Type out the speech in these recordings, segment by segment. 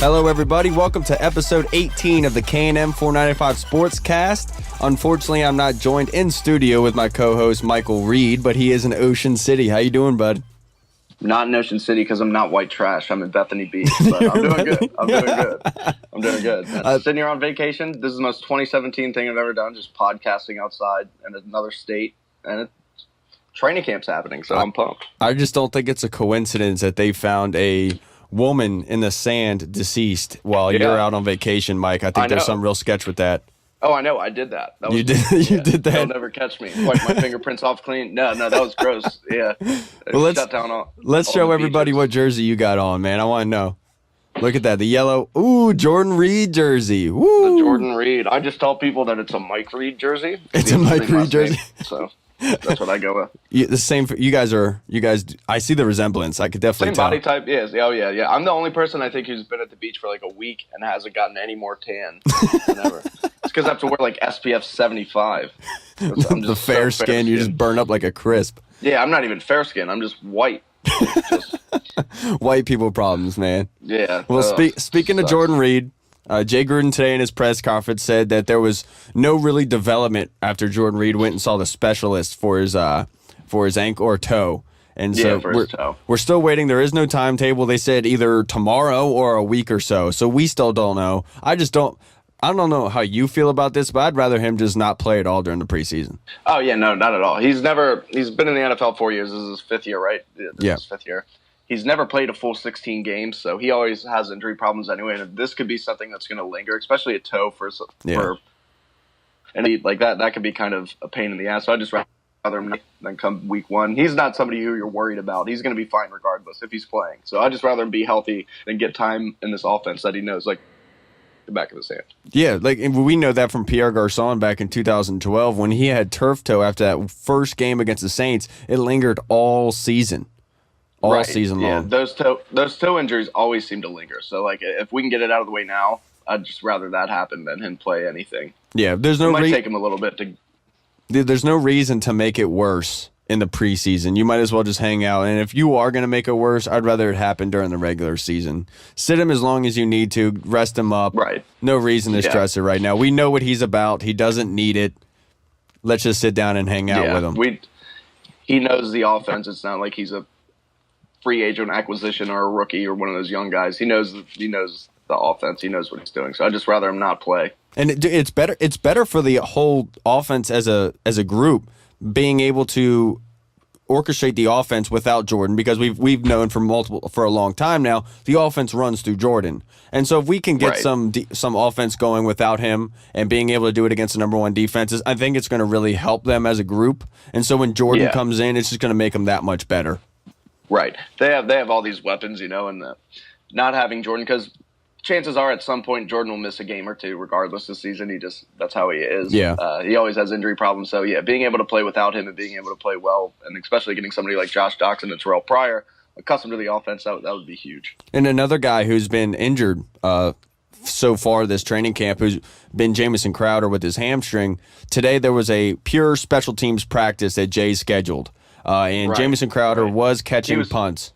Hello, everybody. Welcome to episode 18 of the K&M 495 Sportscast. Unfortunately, I'm not joined in studio with my co-host, Michael Reed, but he is in Ocean City. How you doing, bud? Not in Ocean City because I'm not white trash. I'm in Bethany Beach, but I'm doing good. I'm doing good. Sitting here on vacation. This is the most 2017 thing I've ever done, just podcasting outside in another state, and training camp's happening, so I'm pumped. I just don't think it's a coincidence that they found a woman in the sand deceased while you're out on vacation, Mike. I think there's some real sketch with that. Oh, I know. I did that. You did that? They'll never catch me. Wipe my fingerprints off clean. No, that was gross. Yeah. Well, shut down all show the everybody beaches. what jersey you got on, man. I want to know. Look at that. The yellow. Ooh, Jordan Reed jersey. Woo. The Jordan Reed. I just tell people that it's a Mike Reed jersey. It's a Mike Reed jersey. So that's what I go with. The same for you guys. I see the resemblance. I could definitely Same tell. body type, yes. Oh, yeah. I'm the only person I think who's been at the beach for like a week and hasn't gotten any more tan than ever. It's because I have to wear like SPF 75. The fair skin, you just burn up like a crisp. Yeah, I'm not even fair skin. I'm just white. White people problems, man. Yeah. Well, speaking of Jordan Reed, Jay Gruden today in his press conference said that there was no really development after Jordan Reed went and saw the specialist for his ankle or toe. And so we're still waiting. There is no timetable. They said either tomorrow or a week or so. So we still don't know. I don't know how you feel about this, but I'd rather him just not play at all during the preseason. Oh, yeah, no, not at all. He's been in the NFL 4 years. This is his fifth year, right? This is his fifth year. He's never played a full 16 games, so he always has injury problems anyway. And this could be something that's going to linger, especially a toe for and like that could be kind of a pain in the ass. So I'd just rather him than come week one. He's not somebody who you're worried about. He's going to be fine regardless if he's playing. So I'd just rather him be healthy and get time in this offense that he knows, like the back of his hand. Yeah, and we know that from Pierre Garçon back in 2012 when he had turf toe after that first game against the Saints. It lingered all season. All season long. Yeah, those toe injuries always seem to linger. So, like, if we can get it out of the way now, I'd just rather that happen than him play anything. Yeah, there's no it might take him a little bit to. There's no reason to make it worse in the preseason. You might as well just hang out. And if you are going to make it worse, I'd rather it happen during the regular season. Sit him as long as you need to. Rest him up. Right. No reason to stress it right now. We know what he's about. He doesn't need it. Let's just sit down and hang out with him. He knows the offense. It's not like he's a free agent acquisition or a rookie or one of those young guys. He knows the offense. He knows what he's doing. So I'd just rather him not play. And it's better for the whole offense as a group being able to orchestrate the offense without Jordan, because we've known for a long time now the offense runs through Jordan. And so if we can get some offense going without him and being able to do it against the number one defenses, I think it's going to really help them as a group. And so when Jordan comes in, it's just going to make them that much better. Right. They have all these weapons, and not having Jordan, because chances are at some point Jordan will miss a game or two regardless this season. That's how he is. Yeah. He always has injury problems. So, being able to play without him and being able to play well, and especially getting somebody like Josh Doxson and Terrell Pryor accustomed to the offense, that would be huge. And another guy who's been injured so far this training camp, who's been Jamison Crowder with his hamstring. Today there was a pure special teams practice that Jay scheduled. And Jamison Crowder was catching punts.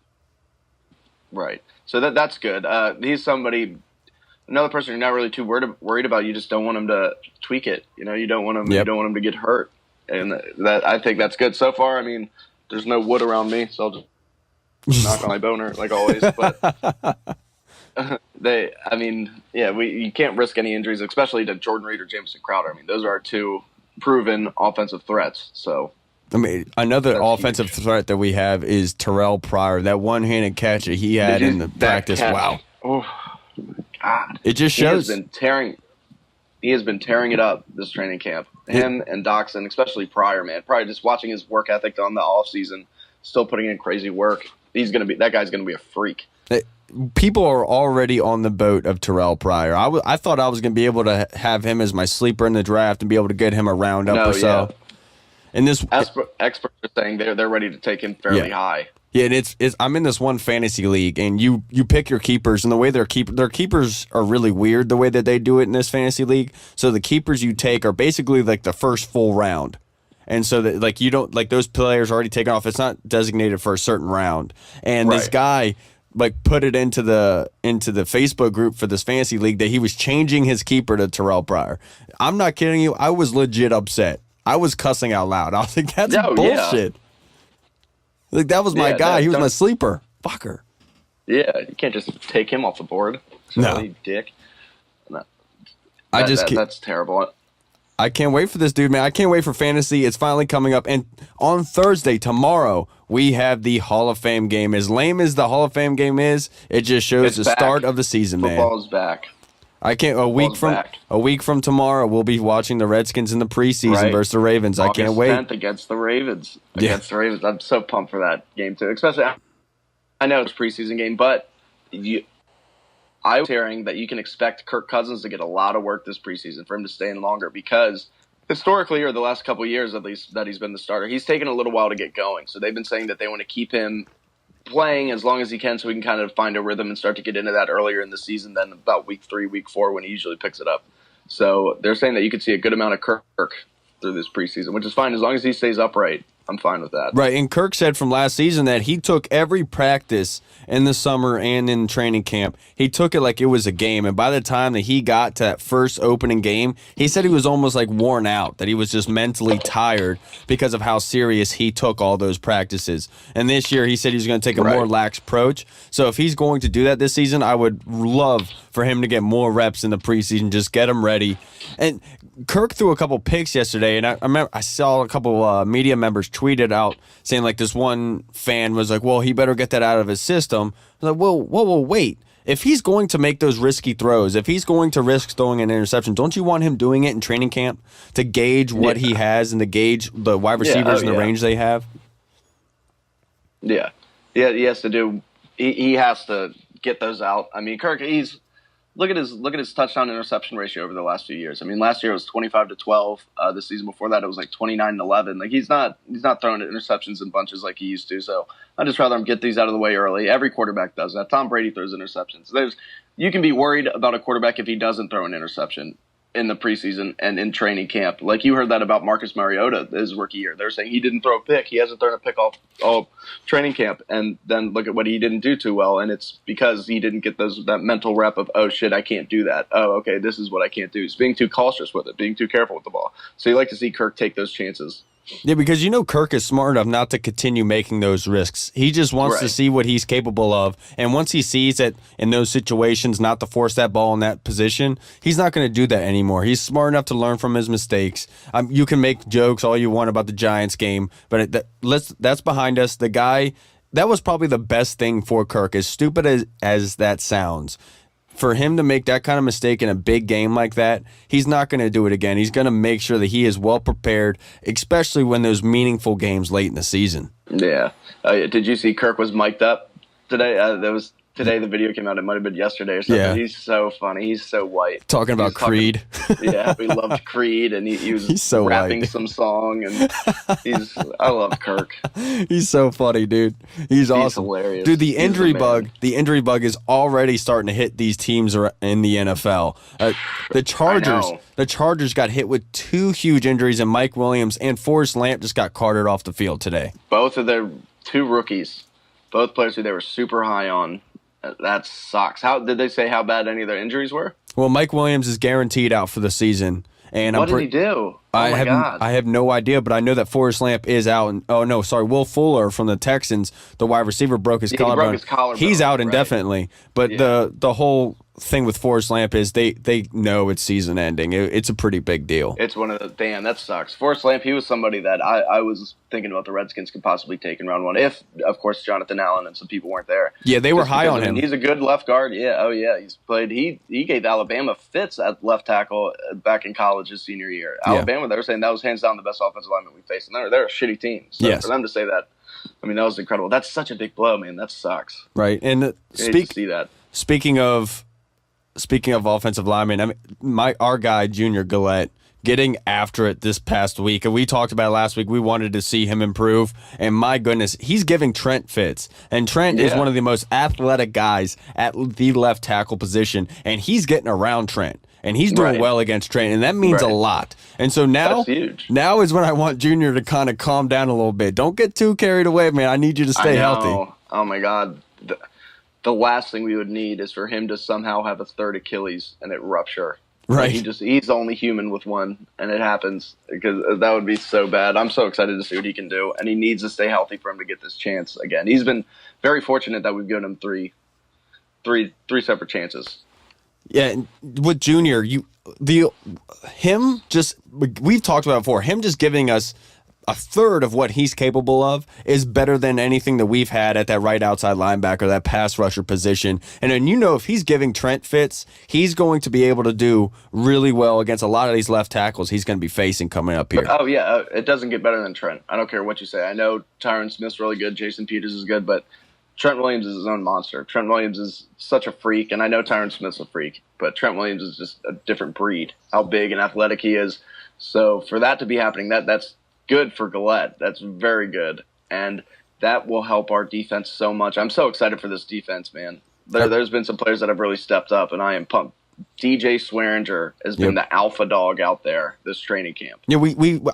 Right. So that's good. He's another person you're not really too worried about. You just don't want him to tweak it. You don't want him. You don't want him to get hurt. And I think that's good so far. I mean, there's no wood around me, so I'll just knock on my boner like always. But you can't risk any injuries, especially to Jordan Reed or Jamison Crowder. I mean, those are our two proven offensive threats. So. I mean, another offensive threat that we have is Terrell Pryor. That one-handed catch that he had in the practice. Wow. Oh, my God. It just shows. He has been tearing it up this training camp. Him and Doxson, especially Pryor, man. Pryor, just watching his work ethic on the offseason, still putting in crazy work. That guy's going to be a freak. People are already on the boat of Terrell Pryor. I thought I was going to be able to have him as my sleeper in the draft and be able to get him a roundup or so. And experts are saying they're ready to take him fairly high. Yeah, and I'm in this one fantasy league, and you pick your keepers, and the way their keepers are really weird the way that they do it in this fantasy league. So the keepers you take are basically like the first full round, and so that you don't those players are already taken off. It's not designated for a certain round, and this guy like put it into the Facebook group for this fantasy league that he was changing his keeper to Terrell Pryor. I'm not kidding you. I was legit upset. I was cussing out loud. I was like, that's bullshit. Yeah. Like, that was my guy. He was my sleeper. Fucker. Yeah, you can't just take him off the board. No. You dick. No. That's terrible. I can't wait for this, dude, man. I can't wait for fantasy. It's finally coming up. And on Thursday, tomorrow, we have the Hall of Fame game. As lame as the Hall of Fame game is, it just shows the start of the season, man. Football's back. I can't. A week from tomorrow, we'll be watching the Redskins in the preseason versus the Ravens. I can't wait. August 10th against the Ravens. I'm so pumped for that game too. Especially, I know it's a preseason game, but I was hearing that you can expect Kirk Cousins to get a lot of work this preseason for him to stay in longer because historically, or the last couple of years at least, that he's been the starter, he's taken a little while to get going. So they've been saying that they want to keep him playing as long as he can so he can kind of find a rhythm and start to get into that earlier in the season than about week 3, week 4 when he usually picks it up. So they're saying that you could see a good amount of Kirk through this preseason, which is fine as long as he stays upright. I'm fine with that. Right, and Kirk said from last season that he took every practice in the summer and in training camp. He took it like it was a game, and by the time that he got to that first opening game, he said he was almost like worn out, that he was just mentally tired because of how serious he took all those practices. And this year, he said he was going to take a more lax approach. So if he's going to do that this season, I would love for him to get more reps in the preseason, just get him ready. And Kirk threw a couple picks yesterday, and I remember I saw a couple media members tweeted out saying like this one fan was like, well, he better get that out of his system. I was like, whoa, wait. If he's going to make those risky throws, if he's going to risk throwing an interception, don't you want him doing it in training camp to gauge what he has and to gauge the wide receivers and the range they have? Yeah, he has to do. He has to get those out. I mean, Kirk, look at his touchdown interception ratio over the last few years. I mean, last year it was 25-12. The season before that it was like 29-11. Like he's not throwing interceptions in bunches like he used to. So I'd just rather him get these out of the way early. Every quarterback does that. Tom Brady throws interceptions. You can be worried about a quarterback if he doesn't throw an interception in the preseason and in training camp. Like you heard that about Marcus Mariota his rookie year. They're saying he didn't throw a pick. He hasn't thrown a pick all training camp. And then look at what he didn't do too well. And it's because he didn't get that mental rep of, oh shit, I can't do that. Oh, okay, this is what I can't do. He's being too cautious with it, being too careful with the ball. So you like to see Kirk take those chances. Yeah, because Kirk is smart enough not to continue making those risks. He just wants to see what he's capable of. And once he sees that in those situations not to force that ball in that position, he's not going to do that anymore. He's smart enough to learn from his mistakes. You can make jokes all you want about the Giants game, but that's behind us. The guy, that was probably the best thing for Kirk, as stupid as that sounds. For him to make that kind of mistake in a big game like that, he's not going to do it again. He's going to make sure that he is well prepared, especially when there's meaningful games late in the season. Yeah. Did you see Kirk was mic'd up today? Today the video came out. It might have been yesterday or something. Yeah. He's so funny. He's so white. Talking about Creed. Yeah, we loved Creed, and he's so rapping white. Some song, and I love Kirk. He's so funny, dude. He's awesome. Hilarious. Dude, the injury bug is already starting to hit these teams in the NFL. The Chargers got hit with 2 huge injuries, and Mike Williams and Forrest Lamp just got carted off the field today. Both of their 2 rookies, both players who they were super high on. That sucks. How did they say how bad any of their injuries were? Well, Mike Williams is guaranteed out for the season. And what did he do? God. I have no idea, but I know that Forrest Lamp is out. Will Fuller from the Texans, the wide receiver, broke his collarbone. He's out indefinitely. But the whole thing with Forrest Lamp is they know it's season ending. It's a pretty big deal. It's one of the damn that sucks. Forrest Lamp, he was somebody that I was thinking about the Redskins could possibly take in round 1 if, of course, Jonathan Allen and some people weren't there. Yeah, they were high on him. He's a good left guard. Yeah, oh yeah, he's played. He gave Alabama fits at left tackle back in college his senior year. Alabama, they were saying that was hands down the best offensive lineman we faced, and they're a shitty team. So for them to say that, I mean, that was incredible. That's such a big blow, man. That sucks. Right, and see that. Speaking of offensive linemen, I mean, our guy Junior Gillette getting after it this past week, and we talked about it last week. We wanted to see him improve, and my goodness, he's giving Trent fits, and Trent is one of the most athletic guys at the left tackle position, and he's getting around Trent. And he's doing well against Trent, and that means a lot. And so now is when I want Junior to kind of calm down a little bit. Don't get too carried away, man. I need you to stay healthy. Oh, my God. the last thing we would need is for him to somehow have a third Achilles and it rupture. Right. He's only human with one, and it happens, because that would be so bad. I'm so excited to see what he can do, and he needs to stay healthy for him to get this chance again. He's been very fortunate that we've given him three separate chances. Yeah, with Junior, we've talked about it before. Him just giving us a third of what he's capable of is better than anything that we've had at that right outside linebacker, that pass rusher position. And then, if he's giving Trent fits, he's going to be able to do really well against a lot of these left tackles he's going to be facing coming up here. Oh, yeah, it doesn't get better than Trent. I don't care what you say. I know Tyron Smith's really good, Jason Peters is good, but Trent Williams is his own monster. Trent Williams is such a freak, and I know Tyron Smith's a freak, but Trent Williams is just a different breed, how big and athletic he is. So for that to be happening, that's good for Gillette. That's very good. And that will help our defense so much. I'm so excited for this defense, man. There's been some players that have really stepped up, and I am pumped. DJ Swearinger has been the alpha dog out there this training camp. Yeah,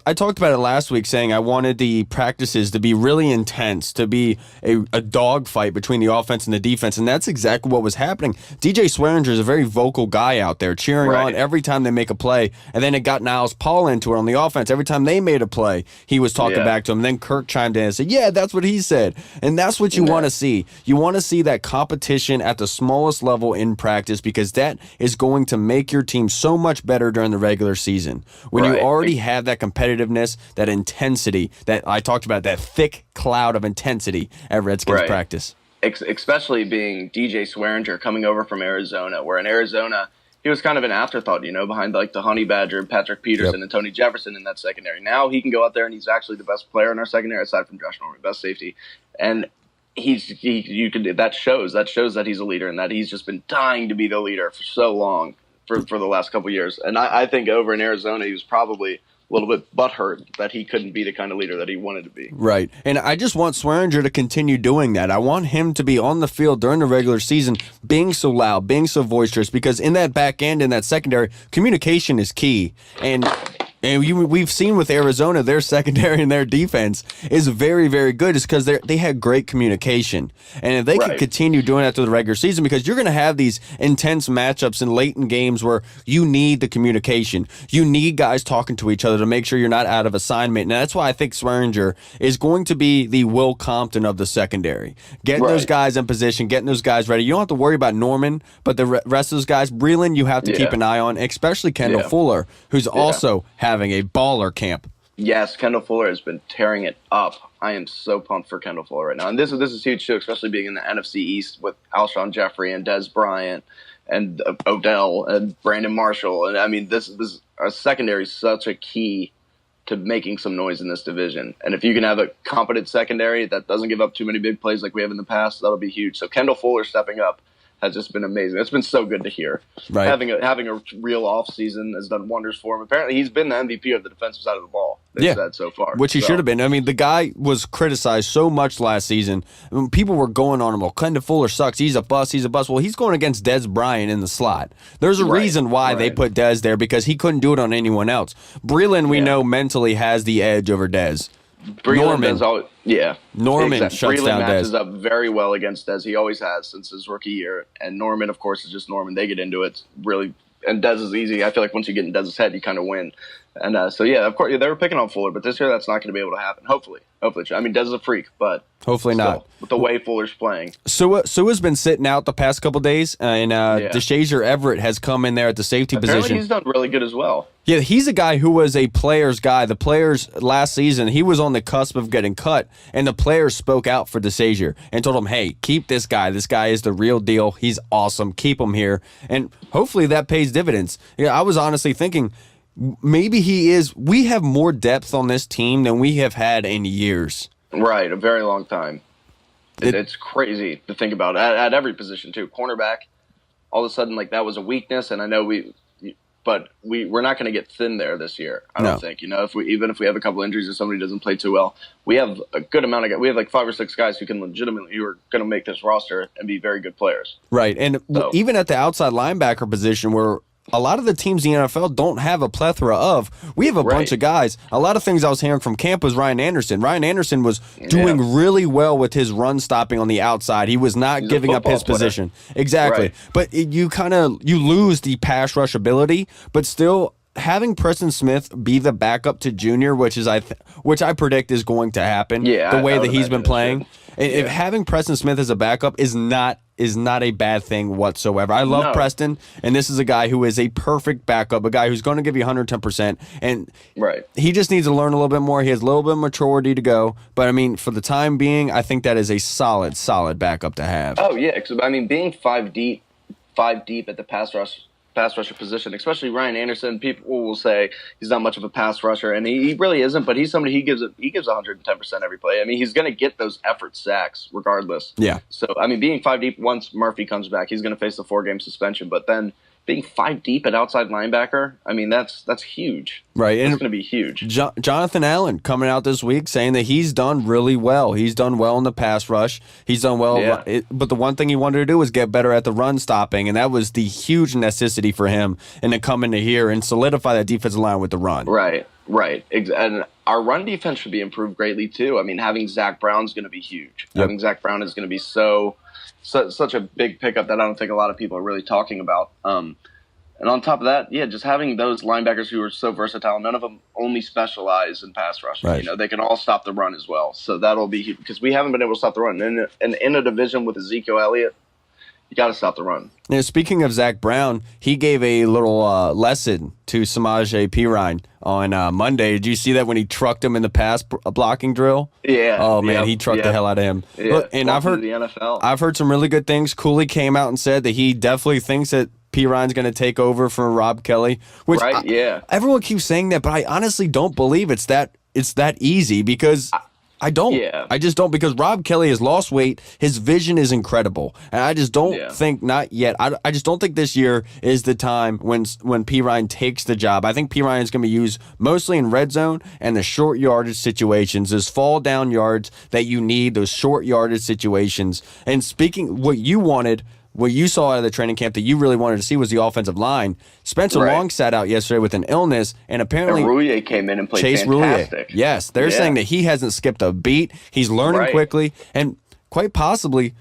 I talked about it last week, saying I wanted the practices to be really intense, to be a dog fight between the offense and the defense, and that's exactly what was happening. DJ Swearinger is a very vocal guy out there, cheering on every time they make a play, and then it got Niles Paul into it on the offense. Every time they made a play, he was talking back to him. Then Kirk chimed in and said, yeah, that's what he said. And that's what you want to see. You want to see that competition at the smallest level in practice, because that is going to make your team so much better during the regular season. When you already have that competitiveness, that intensity, that I talked about, that thick cloud of intensity at Redskins practice. Especially being DJ Swearinger coming over from Arizona, where in Arizona, he was kind of an afterthought, behind like the Honey Badger, Patrick Peterson, and Tony Jefferson in that secondary. Now he can go out there and he's actually the best player in our secondary, aside from Josh Norman, best safety. And that shows that he's a leader, and that he's just been dying to be the leader for so long, for the last couple of years. And I think over in Arizona, he was probably a little bit butthurt that he couldn't be the kind of leader that he wanted to be. Right. And I just want Swearinger to continue doing that. I want him to be on the field during the regular season, being so loud, being so boisterous, because in that back end, in that secondary, communication is key. And we've seen with Arizona, their secondary and their defense is very, very good. It's because they had great communication. And if they can continue doing that through the regular season, because you're going to have these intense matchups in late in games where you need the communication. You need guys talking to each other to make sure you're not out of assignment. And that's why I think Swearinger is going to be the Will Compton of the secondary. Getting those guys in position, getting those guys ready. You don't have to worry about Norman, but the rest of those guys, Breland, you have to keep an eye on, especially Kendall Fuller, who's also having a baller camp. Yes, Kendall Fuller has been tearing it up. I am so pumped for Kendall Fuller right now. And this is huge too, especially being in the NFC East with Alshon Jeffrey and Des Bryant and Odell and Brandon Marshall. And I mean, this our secondary is such a key to making some noise in this division. And if you can have a competent secondary that doesn't give up too many big plays like we have in the past, that'll be huge. So Kendall Fuller stepping up has just been amazing. It's been so good to hear. Right. Having a real off season has done wonders for him. Apparently, he's been the MVP of the defensive side of the ball. They've said so far, which he should have been. I mean, the guy was criticized so much last season. I mean, people were going on him. Well, Kendall Fuller sucks. He's a bust. He's a bust. Well, he's going against Des Bryant in the slot. There's a reason why they put Des there, because he couldn't do it on anyone else. Breland, we know mentally has the edge over Des. Norman shuts Breland down matches Des. up very well against Des. He always has since his rookie year. And Norman, of course, is just Norman. They get into it really, and Des is easy. I feel like once you get in Dez's head, you kind of win. And of course, they were picking on Fuller, but this year that's not going to be able to happen. Hopefully. I mean, Des is a freak, but hopefully not. With the way Fuller's playing. Sua's been sitting out the past couple days, and DeShazier Everett has come in there at the safety position. He's done really good as well. Yeah, he's a guy who was a player's guy. The players last season, he was on the cusp of getting cut, and the players spoke out for DeShazier and told him, hey, keep this guy. This guy is the real deal. He's awesome. Keep him here. And hopefully that pays dividends. Yeah, I was honestly thinking maybe he is. We have more depth on this team than we have had in years. Right, a very long time. It's crazy to think about at every position too. Cornerback, all of a sudden, like that was a weakness, and I know we're not going to get thin there this year. I don't think. If we have a couple injuries or somebody doesn't play too well, we have a good amount of guys. We have like 5 or 6 guys who are going to make this roster and be very good players. Right, and even at the outside linebacker position, where a lot of the teams in the NFL don't have a plethora of. We have a bunch of guys. A lot of things I was hearing from camp was Ryan Anderson. Ryan Anderson was doing really well with his run stopping on the outside. He was not giving up his position. Exactly. Right. But you lose the pass rush ability, but still having Preston Smith be the backup to Junior, which I predict is going to happen. Yeah, the way that he's been playing. If having Preston Smith as a backup is not a bad thing whatsoever. I love Preston, and this is a guy who is a perfect backup, a guy who's going to give you 110%, and he just needs to learn a little bit more. He has a little bit of maturity to go, but I mean, for the time being, I think that is a solid backup to have. Oh yeah, because I mean, being five deep at the pass rusher position, especially Ryan Anderson, people will say he's not much of a pass rusher, and he really isn't, but he's somebody he gives 110% every play. I mean, he's going to get those effort sacks regardless. Yeah. So, I mean, being five deep, once Murphy comes back, he's going to face the 4-game suspension, but then being five deep at outside linebacker, I mean, that's huge. Right. It's going to be huge. Jonathan Allen coming out this week saying that he's done really well. He's done well in the pass rush. He's done well. Yeah. But the one thing he wanted to do was get better at the run stopping, and that was the huge necessity for him and to come into here and solidify that defensive line with the run. Right. And our run defense should be improved greatly, too. I mean, having Zach Brown's going to be huge. Yep. Having Zach Brown is going to be such a big pickup that I don't think a lot of people are really talking about. And on top of that, just having those linebackers who are so versatile, none of them only specialize in pass rush. Right. You know, they can all stop the run as well. So that'll be huge because we haven't been able to stop the run. And in a division with Ezekiel Elliott, you got to stop the run. Now, speaking of Zach Brown, he gave a little lesson to Samaje Perine on Monday. Did you see that when he trucked him in the pass blocking drill? Yeah. Oh man, he trucked the hell out of him. Yeah. Look, and I've heard some really good things. Cooley came out and said that he definitely thinks that Perine's going to take over from Rob Kelly. Which everyone keeps saying that, but I honestly don't believe it's that easy because. I don't. Yeah. I just don't because Rob Kelly has lost weight. His vision is incredible. And I just don't think, not yet, I just don't think this year is the time when Perine takes the job. I think Perine is going to be used mostly in red zone and the short yardage situations, those fall down yards that you need, those short yardage situations. And speaking what you saw out of the training camp that you really wanted to see was the offensive line. Spencer Long sat out yesterday with an illness, and apparently Rouillet came in and played Chase fantastic. Rouillet. Yes, they're saying that he hasn't skipped a beat. He's learning quickly, and quite possibly,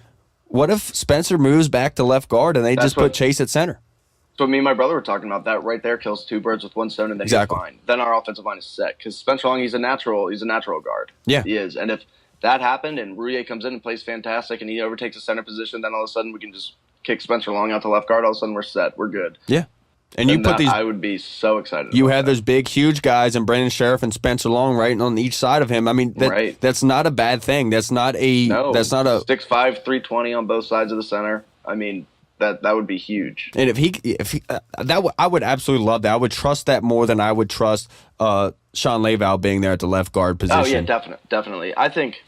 what if Spencer moves back to left guard and they just put Chase at center? So me and my brother were talking about that. Right there kills two birds with one stone, and then he's fine. Then our offensive line is set because Spencer Long, he's a natural guard. Yeah, he is, and if that happened and Rouillet comes in and plays fantastic and he overtakes the center position, then all of a sudden we can just kick Spencer Long out to left guard. All of a sudden we're set. We're good. Yeah. And you put I would be so excited. You had those big, huge guys and Brandon Sheriff and Spencer Long right on each side of him. I mean, that's not a bad thing. That's not a 6'5", 320 on both sides of the center. I mean, that would be huge. And if he I would absolutely love that. I would trust that more than I would trust Sean Leval being there at the left guard position. Oh yeah, definitely. I think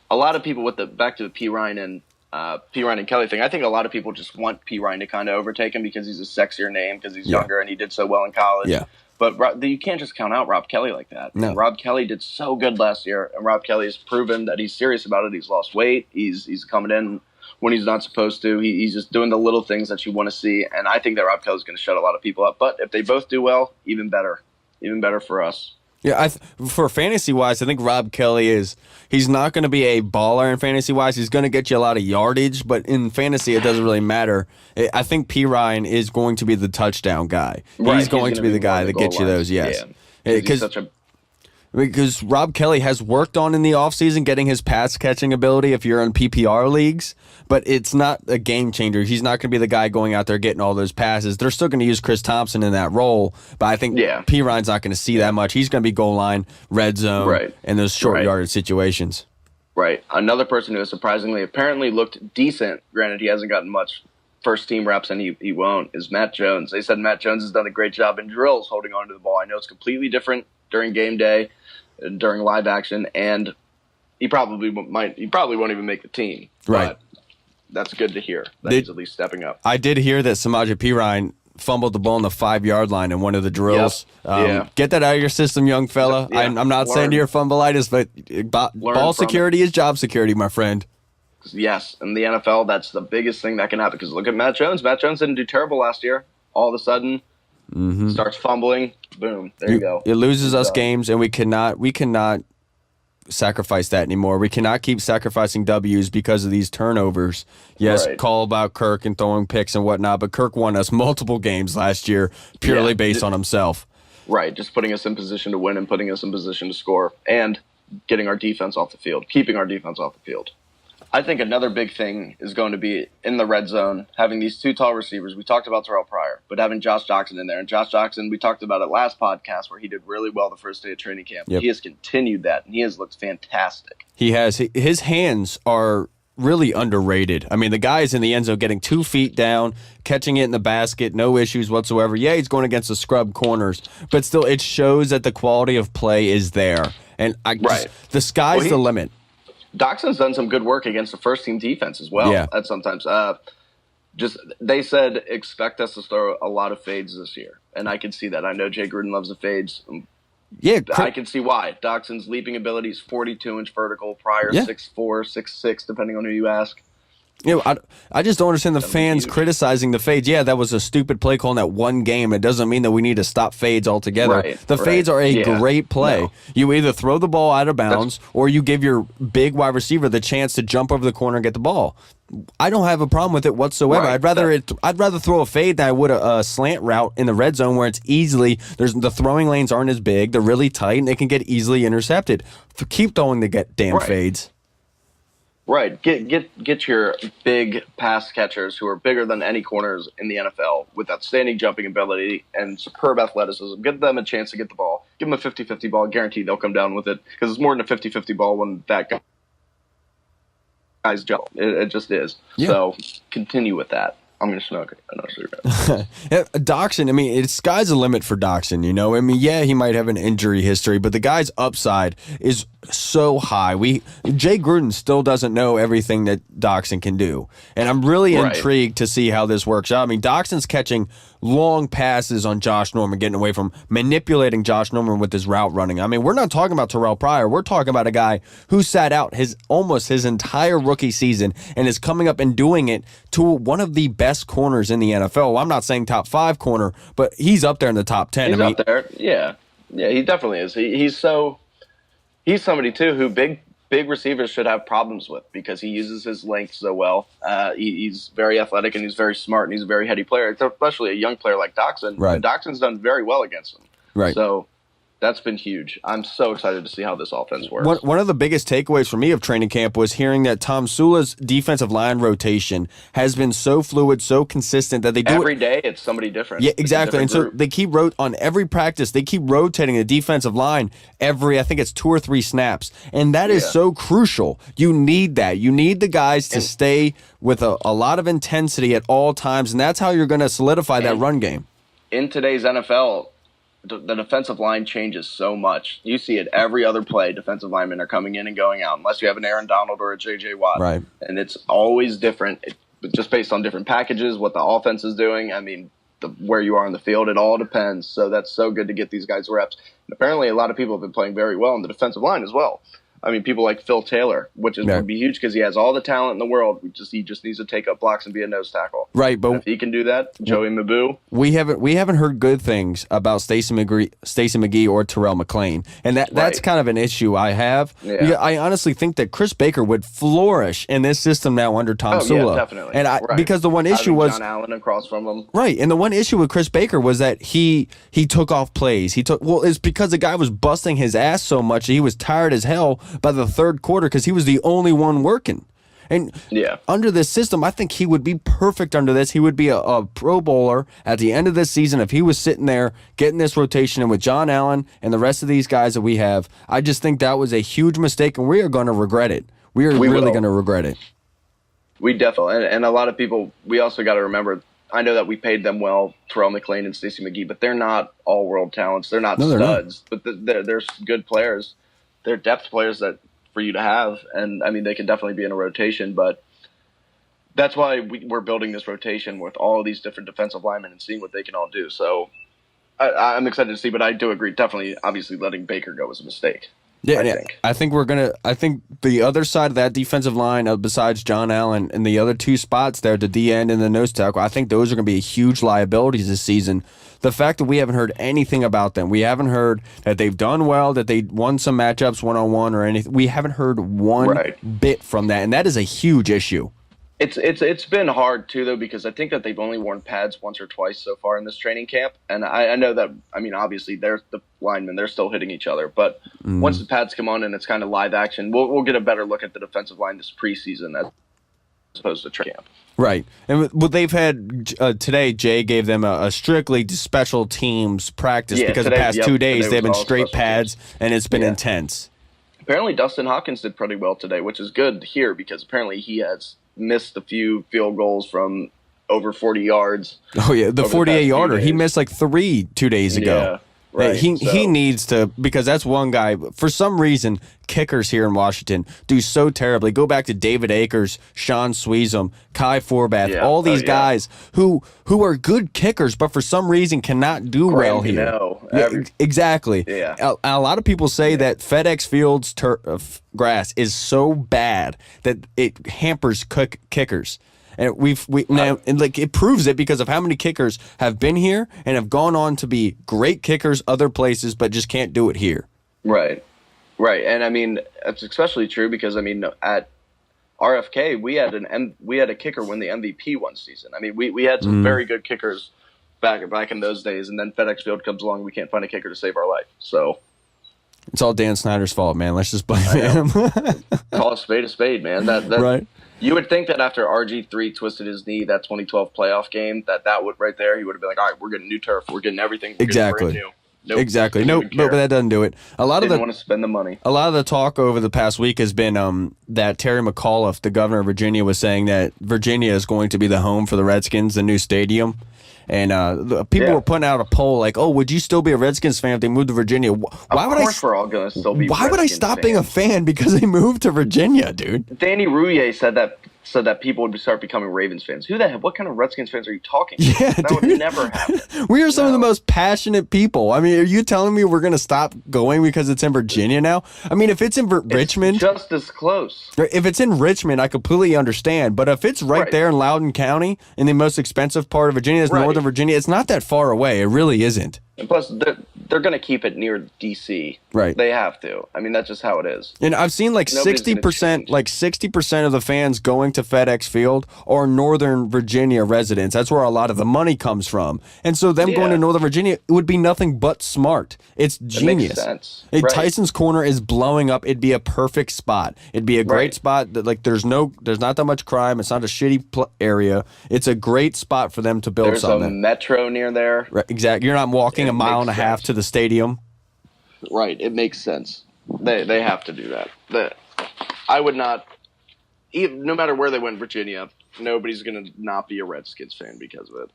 a lot of people back to the Perine and Kelly thing, I think a lot of people just want Perine to kind of overtake him because he's a sexier name, because he's younger and he did so well in college. Yeah. But you can't just count out Rob Kelly like that. No. Rob Kelly did so good last year, and Rob Kelly has proven that he's serious about it. He's lost weight. He's coming in when he's not supposed to. He's just doing the little things that you want to see, and I think that Rob Kelly's going to shut a lot of people up. But if they both do well, even better for us. Yeah, for fantasy-wise, I think Rob Kelly he's not going to be a baller in fantasy-wise. He's going to get you a lot of yardage, but in fantasy, it doesn't really matter. I think Perine is going to be the touchdown guy. Right. He's going to be the guy that gets you those, yes. Yeah. Because Rob Kelly has worked on in the offseason getting his pass-catching ability if you're in PPR leagues, but it's not a game changer. He's not going to be the guy going out there getting all those passes. They're still going to use Chris Thompson in that role, but I think Perine's not going to see that much. He's going to be goal line, red zone, and those short yardage situations. Right. Another person who has surprisingly apparently looked decent, granted he hasn't gotten much first-team reps and he won't, is Matt Jones. They said Matt Jones has done a great job in drills holding on to the ball. I know it's completely different during game day, during live action, and he probably won't even make the team. Right. But that's good to hear that he's at least stepping up. I did hear that Samaje Perine fumbled the ball on the 5-yard line in one of the drills. Yep. Get that out of your system, young fella. Yeah. I'm not saying you're fumbleitis, but ball security is job security, my friend. Yes, in the NFL, that's the biggest thing that can happen. Because look at Matt Jones. Matt Jones didn't do terrible last year. All of a sudden, starts fumbling, boom, there you go. It loses us games, and we cannot sacrifice that anymore. We cannot keep sacrificing W's because of these turnovers. Yes, call about Kirk and throwing picks and whatnot, but Kirk won us multiple games last year purely based on himself. Right, just putting us in position to win and putting us in position to score and getting our defense off the field, keeping our defense off the field. I think another big thing is going to be in the red zone, having these two tall receivers. We talked about Terrell Pryor, but having Josh Jackson in there. And Josh Jackson, we talked about it last podcast where he did really well the first day of training camp. Yep. He has continued that, and he has looked fantastic. He has. His hands are really underrated. I mean, the guy is in the end zone getting 2 feet down, catching it in the basket, no issues whatsoever. Yeah, he's going against the scrub corners, but still it shows that the quality of play is there. And the sky's the limit. Doxson's done some good work against the first-team defense as well. Yeah. At sometimes, they said expect us to throw a lot of fades this year, and I can see that. I know Jay Gruden loves the fades. Yeah, I can see why. Doxson's leaping ability is 42-inch vertical. Pryor 6'4", 6'6", depending on who you ask. You know, I just don't understand the fans criticizing the fades. Yeah, that was a stupid play call in that one game. It doesn't mean that we need to stop fades altogether. The fades are a great play. No. You either throw the ball out of bounds or you give your big wide receiver the chance to jump over the corner and get the ball. I don't have a problem with it whatsoever. I'd rather throw a fade than I would a slant route in the red zone where it's easily the throwing lanes aren't as big, they're really tight, and they can get easily intercepted. Keep throwing the damn fades. Right. Get your big pass catchers who are bigger than any corners in the NFL with outstanding jumping ability and superb athleticism. Give them a chance to get the ball. Give them a 50-50 ball. Guaranteed they'll come down with it because it's more than a 50-50 ball when that guy's jump. It just is. Yeah. So continue with that. I'm going to smoke it. Doxson, I mean, sky's the limit for Doxson, you know? I mean, yeah, he might have an injury history, but the guy's upside is so high. Jay Gruden still doesn't know everything that Doxson can do. And I'm really intrigued to see how this works out. I mean, Doxson's catching long passes on Josh Norman, getting away from manipulating Josh Norman with his route running. I mean, we're not talking about Terrell Pryor. We're talking about a guy who sat out almost his entire rookie season and is coming up and doing it to one of the best corners in the NFL. Well, I'm not saying top 5 corner, but he's up there in the top 10. He's up there. Yeah, he definitely is. He's somebody too who big receivers should have problems with because he uses his length so well. He's very athletic and he's very smart and he's a very heady player, especially a young player like Doxson. Right. And Doxson's done very well against him. Right. So that's been huge. I'm so excited to see how this offense works. One of the biggest takeaways for me of training camp was hearing that Tom Sula's defensive line rotation has been so fluid, so consistent that they do every day. It's somebody different. Yeah, exactly. And so they keep on every practice. They keep rotating the defensive line I think it's 2 or 3 snaps, and that is so crucial. You need that. You need the guys to stay with a lot of intensity at all times, and that's how you're going to solidify that run game. In today's NFL, the defensive line changes so much. You see it every other play. Defensive linemen are coming in and going out, unless you have an Aaron Donald or a J.J. Watt. Right. And it's always different, just based on different packages, what the offense is doing. I mean, where you are on the field, it all depends. So that's so good to get these guys reps. And apparently, a lot of people have been playing very well on the defensive line as well. I mean, people like Phil Taylor, which would be huge because he has all the talent in the world. He just needs to take up blocks and be a nose tackle. Right, but if he can do that, Joey Mabou. We haven't heard good things about Stacey McGee or Terrell McClain, and that's kind of an issue I have. Yeah. I honestly think that Chris Baker would flourish in this system now under Tom Sula. Yeah, definitely. And because the one issue was John Allen across from him. Right, and the one issue with Chris Baker was that he took off plays. It's because the guy was busting his ass so much that he was tired as hell by the third quarter because he was the only one working. And under this system, I think he would be perfect under this. He would be a Pro Bowler at the end of this season if he was sitting there getting this rotation in with John Allen and the rest of these guys that we have. I just think that was a huge mistake, and we are going to regret it. We are really going to regret it. We definitely, and a lot of people, we also got to remember, I know that we paid them well, Terrell McClain and Stacey McGee, but they're not all-world talents. They're not studs, but they're good players. They're depth players that for you to have, and I mean they can definitely be in a rotation, but that's why we're building this rotation with all of these different defensive linemen and seeing what they can all do. So I'm excited to see, but I do agree, definitely, obviously letting Baker go was a mistake. Yeah, I think I think the other side of that defensive line, besides John Allen and the other two spots there, the D end and the nose tackle, I think those are going to be huge liabilities this season. The fact that we haven't heard anything about them, we haven't heard that they've done well, that they won some matchups 1-on-1 or anything. We haven't heard one bit from that, and that is a huge issue. It's been hard too though, because I think that they've only worn pads once or twice so far in this training camp, and I know that, I mean, obviously they're the linemen, they're still hitting each other, but once the pads come on and it's kind of live action, we'll get a better look at the defensive line this preseason as opposed to training camp. Right, and what they've had today, Jay gave them a strictly special teams practice because the past 2 days they've been straight pads and it's been intense. Apparently Dustin Hawkins did pretty well today, which is good to hear because apparently he has missed a few field goals from over 40 yards. Oh yeah, the 48-yarder. He missed like 3 2 days ago. Yeah, right. He needs to, because that's one guy. For some reason, kickers here in Washington do so terribly. Go back to David Akers, Sean Sweezum, Kai Forbath, all these guys who are good kickers, but for some reason cannot do well here. Exactly. Yeah. A lot of people say that FedEx Field's grass is so bad that it hampers kickers. And it proves it because of how many kickers have been here and have gone on to be great kickers other places, but just can't do it here. Right. And I mean, it's especially true because I mean, at RFK, we had a kicker win the MVP one season. I mean, we had some very good kickers back in those days, and then FedEx Field comes along, we can't find a kicker to save our life. So it's all Dan Snyder's fault, man. Let's just blame him. Call a spade, man. That right. You would think that after RG3 twisted his knee that 2012 playoff game, that would right there, he would have been like, all right, we're getting new turf, we're getting everything. Exactly. Nope, exactly. Nope, but that doesn't do it. Didn't want to spend the money. A lot of the talk over the past week has been that Terry McAuliffe, the governor of Virginia, was saying that Virginia is going to be the home for the Redskins, the new stadium. And people were putting out a poll like, "Oh, would you still be a Redskins fan if they moved to Virginia?" Why would we're all gonna still be. Why would I stop being a fan because they moved to Virginia, dude? Danny Rouillet said that people would start becoming Ravens fans. Who the heck? What kind of Redskins fans are you talking to? Yeah, that dude. would never happen. We are some of the most passionate people. I mean, are you telling me we're going to stop going because it's in Virginia now? I mean, if it's in Richmond, just as close. If it's in Richmond, I completely understand. But if it's right there in Loudoun County, in the most expensive part of Virginia, it's Northern Virginia. It's not that far away. It really isn't. And plus, they're going to keep it near D.C. Right. They have to. I mean, that's just how it is. And I've seen like 60% of the fans going to FedEx Field are Northern Virginia residents. That's where a lot of the money comes from. And so them going to Northern Virginia, it would be nothing but smart. It's genius. It makes sense. Tyson's Corner is blowing up. It'd be a perfect spot. It'd be a great spot. That like there's not that much crime. It's not a shitty area. It's a great spot for them to build something. There's a metro near there. Right, exactly. You're not walking a mile and a half to the stadium. Right. It makes sense. They have to do that. I would not, even, no matter where they went in Virginia, nobody's going to not be a Redskins fan because of it.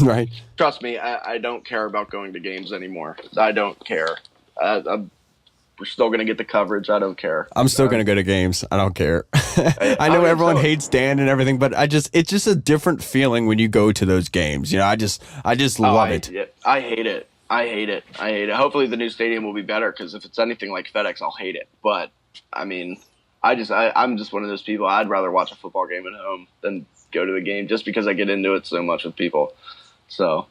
Right. Trust me, I don't care about going to games anymore. I don't care. We're still going to get the coverage. I don't care. I'm still going to go to games. I don't care. I know everyone hates Dan and everything, but it's just a different feeling when you go to those games. You know, I just love it. I hate it. I hate it. Hopefully the new stadium will be better because if it's anything like FedEx, I'll hate it. But, I mean, I'm just one of those people. I'd rather watch a football game at home than go to the game just because I get into it so much with people. So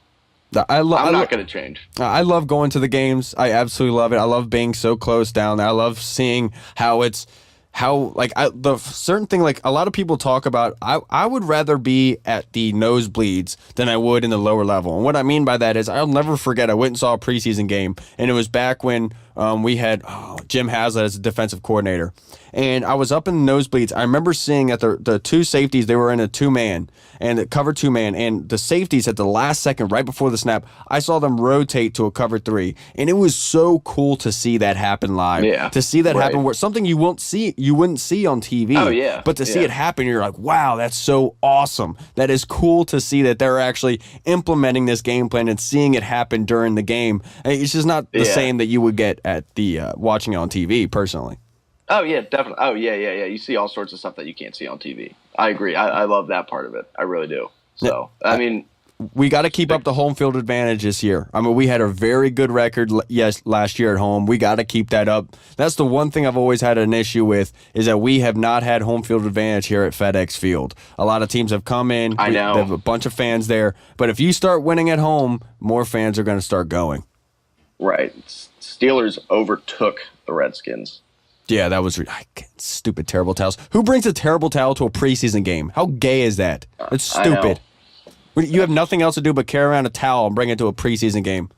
I'm not going to change. I love going to the games. I absolutely love it. I love being so close down there. I love seeing the certain thing, like a lot of people talk about, I would rather be at the nosebleeds than I would in the lower level. And what I mean by that is I'll never forget, I went and saw a preseason game, and it was back when we had Jim Haslett as a defensive coordinator. And I was up in the nosebleeds. I remember seeing at the two safeties, they were in a two-man, and it covered two-man. And the safeties at the last second, right before the snap, I saw them rotate to a cover three. And it was so cool to see that happen live. Yeah. To see that happen, where something you wouldn't see on TV. Oh, yeah. But to see it happen, you're like, wow, that's so awesome. That is cool to see that they're actually implementing this game plan and seeing it happen during the game. It's just not the same that you would get at the watching it on TV, personally. Oh, yeah, definitely. Oh, yeah. You see all sorts of stuff that you can't see on TV. I agree. I love that part of it. I really do. So, I mean, we got to keep up the home field advantage this year. I mean, we had a very good record last year at home. We got to keep that up. That's the one thing I've always had an issue with, is that we have not had home field advantage here at FedEx Field. A lot of teams have come in. I know. They have a bunch of fans there. But if you start winning at home, more fans are going to start going. Right. Steelers overtook the Redskins. Yeah, that was stupid, terrible towels. Who brings a terrible towel to a preseason game? How gay is that? It's stupid. You have nothing else to do but carry around a towel and bring it to a preseason game.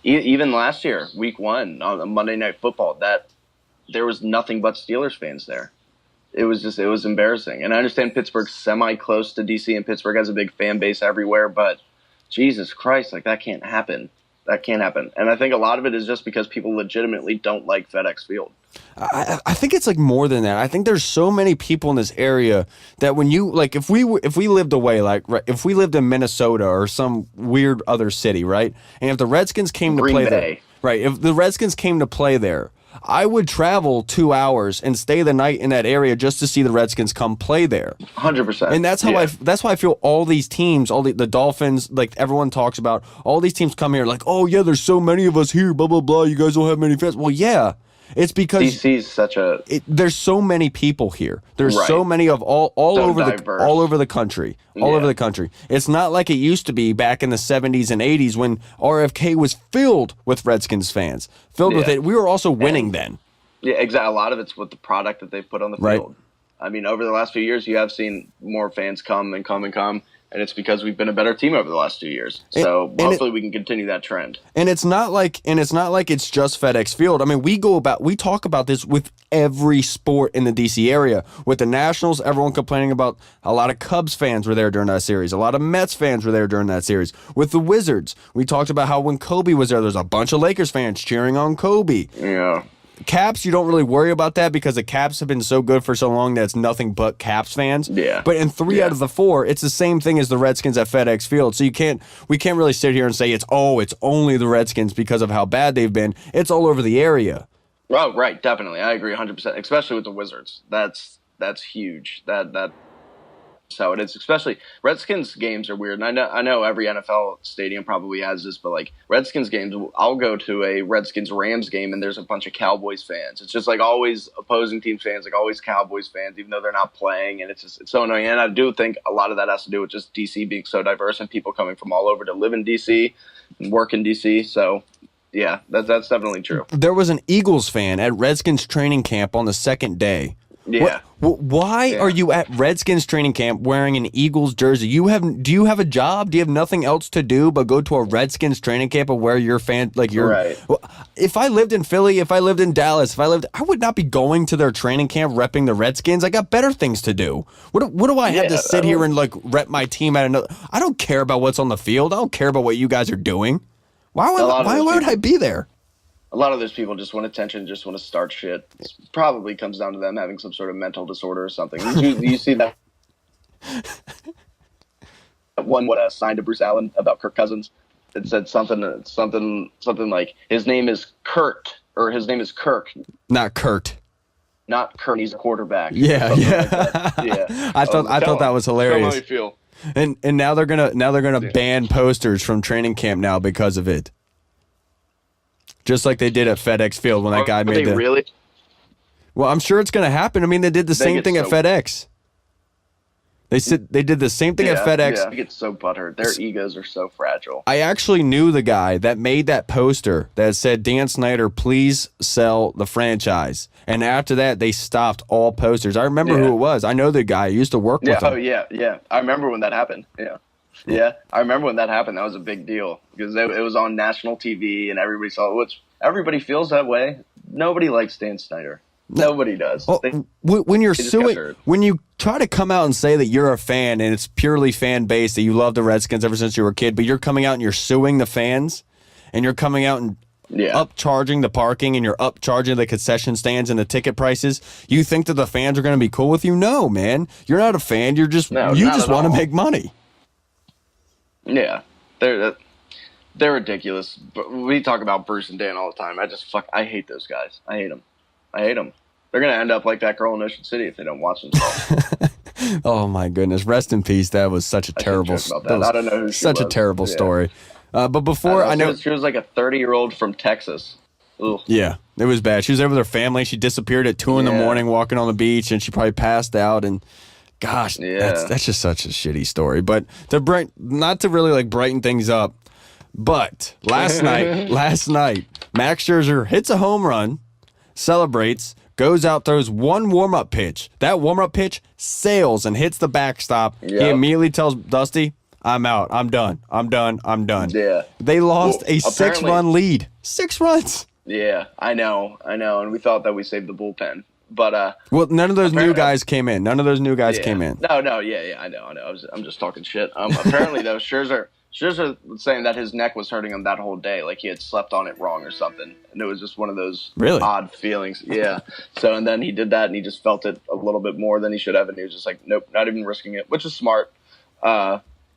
Even last year, week 1 on Monday Night Football, there was nothing but Steelers fans there. It was embarrassing. And I understand Pittsburgh's semi-close to DC, and Pittsburgh has a big fan base everywhere, but Jesus Christ, that can't happen. That can't happen. And I think a lot of it is just because people legitimately don't like FedEx Field. I think it's more than that. I think there's so many people in this area that when you if we lived away, if we lived in Minnesota or some weird other city, right? And if the Redskins came to play there, right? If the Redskins came to play there, I would travel 2 hours and stay the night in that area just to see the Redskins come play there. 100%. And that's how that's why I feel all these teams, all the Dolphins, everyone talks about, all these teams come here oh yeah, there's so many of us here, blah blah blah. You guys don't have many fans. Well, yeah. It's because DC's such a there's so many people here. There's so many of all over the country. All over the country. It's not like it used to be back in the 70s and 80s when RFK was filled with Redskins fans. Filled with it. We were also winning then. Yeah, exactly. A lot of it's with the product that they've put on the field. I mean, over the last few years, you have seen more fans come and come and come. And it's because we've been a better team over the last 2 years. So hopefully we can continue that trend. And it's not like it's just FedEx Field. I mean, we talk about this with every sport in the DC area. With the Nationals, everyone complaining about a lot of Cubs fans were there during that series. A lot of Mets fans were there during that series. With the Wizards, we talked about how when Kobe was there's a bunch of Lakers fans cheering on Kobe. Yeah. Caps, you don't really worry about that because the Caps have been so good for so long that it's nothing but Caps fans. Yeah. But in 3 out of the 4, it's the same thing as the Redskins at FedEx Field. So we can't really sit here and say it's only the Redskins because of how bad they've been. It's all over the area. Oh, right, definitely. I agree 100%, especially with the Wizards. That's huge. That's how it is. Especially Redskins games are weird. And I know every NFL stadium probably has this, but Redskins games, I'll go to a Redskins Rams game and there's a bunch of Cowboys fans. It's just always opposing team fans, always Cowboys fans, even though they're not playing. And it's so annoying. And I do think a lot of that has to do with just DC being so diverse and people coming from all over to live in DC and work in DC. So yeah, that's definitely true. There was an Eagles fan at Redskins training camp on the second day. Yeah. Why are you at Redskins training camp wearing an Eagles jersey? Do you have a job? Do you have nothing else to do but go to a Redskins training camp and wear your fan Right. If I lived in Philly, if I lived in Dallas, I would not be going to their training camp repping the Redskins. I got better things to do. What do I have to sit here and rep my team at another? I don't care about what's on the field. I don't care about what you guys are doing. Why would I be there? A lot of those people just want attention, just want to start shit. It probably comes down to them having some sort of mental disorder or something. You see that one signed to Bruce Allen about Kirk Cousins. It said something like his name is Kurt or his name is Kirk, not Kurt. Not Kurt. He's a quarterback. Yeah. Yeah. I thought that was hilarious. How you feel? And now they're gonna ban posters from training camp now because of it. Just like they did at FedEx Field when that guy made the. Really? Well, I'm sure it's going to happen. I mean, they did the same thing at FedEx. They did the same thing at FedEx. Yeah, I get so butthurt. Their egos are so fragile. I actually knew the guy that made that poster that said, Dan Snyder, please sell the franchise. And after that, they stopped all posters. I remember who it was. I know the guy. I used to work with him. Oh, yeah. I remember when that happened. Yeah. Yeah, I remember when that happened. That was a big deal because it was on national TV and everybody saw it, which everybody feels that way. Nobody likes Dan Snyder. Nobody does. Well, when you're suing, when you try to come out and say that you're a fan and it's purely fan based, that you love the Redskins ever since you were a kid, but you're coming out and you're suing the fans and you're coming out and upcharging the parking and you're upcharging the concession stands and the ticket prices, you think that the fans are going to be cool with you? No, man. You're not a fan. You just want to make money. Yeah, they're ridiculous. But we talk about Bruce and Dan all the time. I hate those guys. I hate them. They're gonna end up like that girl in Ocean City if they don't watch themselves. Oh my goodness! Rest in peace. That was such a terrible. I don't know who she such was. a terrible story. But before I know, she was like a 30-year-old from Texas. Ugh. Yeah, it was bad. She was there with her family. She disappeared at 2 a.m, walking on the beach, and she probably passed out. And gosh, that's just such a shitty story. But not to really like brighten things up. But last night, Max Scherzer hits a home run, celebrates, goes out, throws one warm-up pitch. That warm-up pitch sails and hits the backstop. Yep. He immediately tells Dusty, I'm out. I'm done. Yeah. They lost a 6-run lead. 6 runs. Yeah, I know. And we thought that we saved the bullpen. But none of those new guys came in. None of those new guys came in. No, yeah, I know. I'm just talking shit. Apparently though, Scherzer was saying that his neck was hurting him that whole day, like he had slept on it wrong or something, and it was just one of those odd feelings. Yeah. So and then he did that, and he just felt it a little bit more than he should have, and he was just like, nope, not even risking it, which is smart.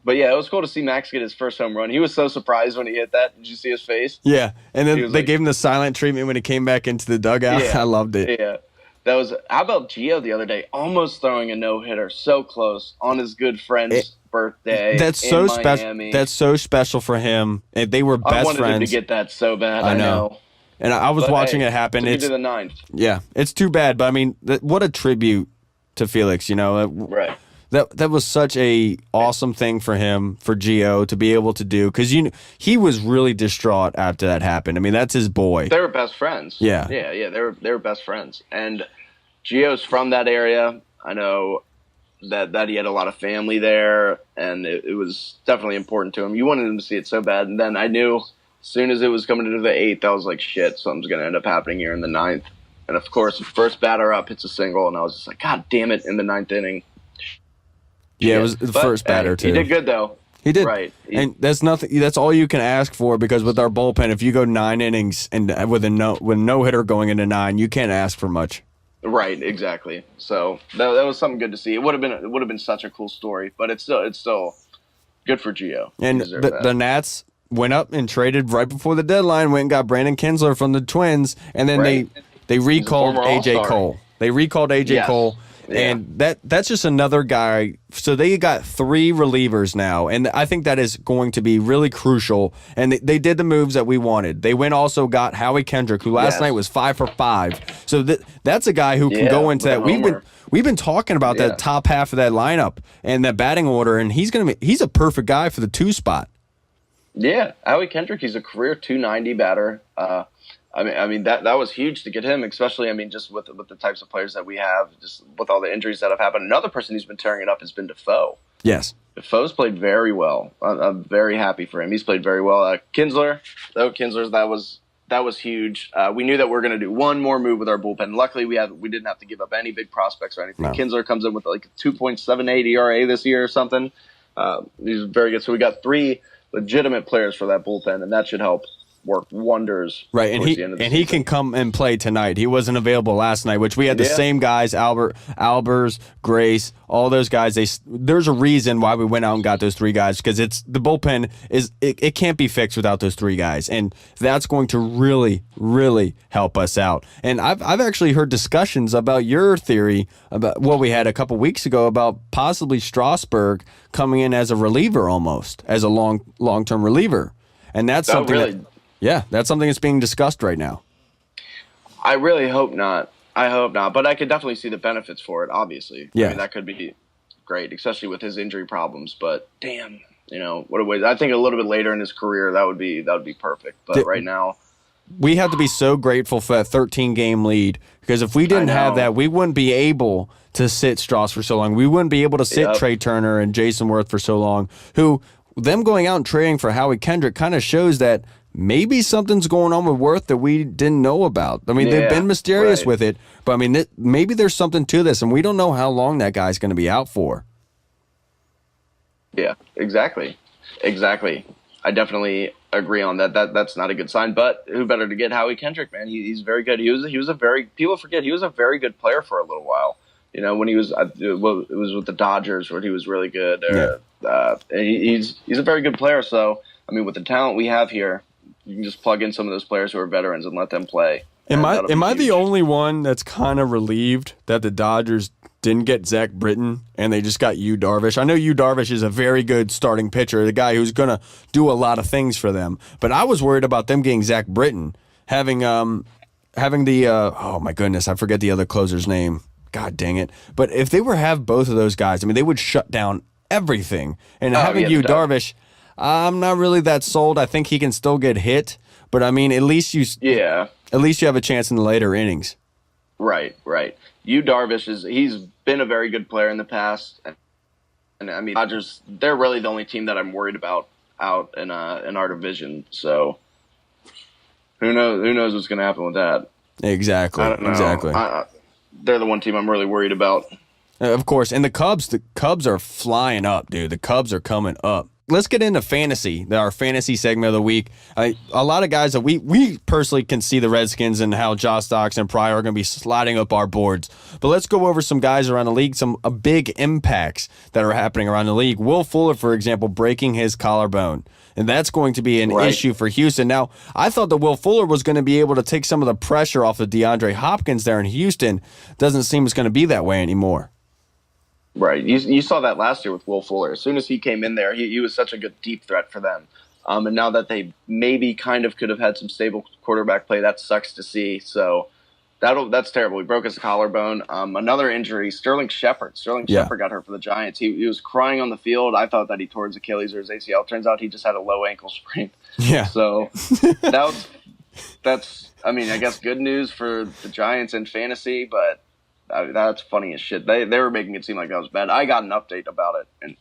But yeah, it was cool to see Max get his first home run. He was so surprised when he hit that. Did you see his face? Yeah, and then they gave him the silent treatment when he came back into the dugout. Yeah, I loved it. Yeah. How about Gio the other day? Almost throwing a no-hitter. So close on his good friend's birthday. That's so special. That's so special for him. And they were best friends. I wanted him to get that so bad. I know. And I was watching it happen. It's to the 9th. Yeah, it's too bad. But I mean, what a tribute to Felix. Right. That was such a awesome thing for him, for Gio, to be able to do, because he was really distraught after that happened. I mean, that's his boy. They were best friends. Yeah. They were best friends. And Gio's from that area. I know that he had a lot of family there, and it was definitely important to him. You wanted him to see it so bad, and then I knew as soon as it was coming into the 8th, I was like, shit, something's going to end up happening here in the 9th. And of course, first batter up hits a single, and I was just like, God damn it, in the 9th inning. Yeah, it was the first batter, too. He did good, though. He did. Right. And that's nothing. That's all you can ask for, because with our bullpen, if you go 9 innings and with no hitter going into 9, you can't ask for much. Right, exactly. So that was something good to see. It would have been such a cool story, but it's still good for Gio. And the Nats went up and traded right before the deadline, went and got Brandon Kinsler from the Twins, and then they recalled AJ Cole. They recalled AJ Cole. Yeah. And that's just another guy. So they got 3 relievers now, and I think that is going to be really crucial. And they did the moves that we wanted. They also got Howie Kendrick, who last night was 5 for 5. So that's a guy who can go into that. We've been talking about that top half of that lineup and that batting order, and he's a perfect guy for the 2 spot. Yeah, Howie Kendrick, he's a career 290 batter. I mean that was huge to get him, especially just with the types of players that we have, just with all the injuries that have happened. Another person who's been tearing it up has been Defoe. Yes, Defoe's played very well. I'm very happy for him. He's played very well. Kinsler's that was huge. We knew that we were going to do one more move with our bullpen. Luckily, we didn't have to give up any big prospects or anything. No. Kinsler comes in with like a 2.78 ERA this year or something. He's very good. So we got 3 legitimate players for that bullpen, and that should help work wonders. Right, and he can come and play tonight. He wasn't available last night, which we had the same guys, Albers, Grace, all those guys. There's a reason why we went out and got those 3 guys, because the bullpen it can't be fixed without those 3 guys, and that's going to really, really help us out. And I've actually heard discussions about your theory about what we had a couple weeks ago about possibly Strasburg coming in as a reliever, almost as a long-term reliever, and that's something that's something that's being discussed right now. I really hope not. But I could definitely see the benefits for it, obviously. Yeah. I mean, that could be great, especially with his injury problems. But damn, what a waste. I think a little bit later in his career, that would be perfect. But right now, we have to be so grateful for that 13-game lead, because if we didn't have that, we wouldn't be able to sit Strauss for so long. We wouldn't be able to sit Trey Turner and Jason Worth for so long, who them going out and trading for Howie Kendrick kind of shows that maybe something's going on with Worth that we didn't know about. I mean, they've been mysterious with it, but I mean, maybe there's something to this, and we don't know how long that guy's going to be out for. Yeah, exactly. I definitely agree on that. That's not a good sign, but who better to get Howie Kendrick, man? He's very good. He was a very, people forget, he was a very good player for a little while. When he was, it was with the Dodgers where he was really good. He's a very good player. So, I mean, with the talent we have here, you can just plug in some of those players who are veterans and let them play. Am I huge. the only one that's kind of relieved that the Dodgers didn't get Zach Britton and they just got Yu Darvish? I know Yu Darvish is a very good starting pitcher, the guy who's going to do a lot of things for them. But I was worried about them getting Zach Britton, having the oh my goodness, I forget the other closer's name. God dang it. But if they have both of those guys, I mean, they would shut down everything. And having Yu Darvish, I'm not really that sold. I think he can still get hit, but I mean, at least you have a chance in the later innings. Right. Yu Darvish he's been a very good player in the past, and I mean, Dodgers, they're really the only team that I'm worried about out in our division. So who knows what's going to happen with that? Exactly. I don't know. Exactly. They're the one team I'm really worried about. Of course, and the Cubs are flying up, dude. The Cubs are coming up. Let's get into fantasy, our fantasy segment of the week. A lot of guys that we personally can see the Redskins and how Josh Docks and Pryor are going to be sliding up our boards. But let's go over some guys around the league, some big impacts that are happening around the league. Will Fuller, for example, breaking his collarbone. And that's going to be an issue for Houston. Now, I thought that Will Fuller was going to be able to take some of the pressure off of DeAndre Hopkins there in Houston. Doesn't seem it's going to be that way anymore. Right. You saw that last year with Will Fuller. As soon as he came in there, he was such a good deep threat for them. And now that they maybe kind of could have had some stable quarterback play, that sucks to see. So that's terrible. He broke his collarbone. Another injury, Sterling Shepard. Shepard got hurt for the Giants. He was crying on the field. I thought that he tore his Achilles or his ACL. Turns out he just had a low ankle sprain. Yeah. So that's I guess good news for the Giants in fantasy, but that's funny as shit. They were making it seem like that was bad. I got an update about it, and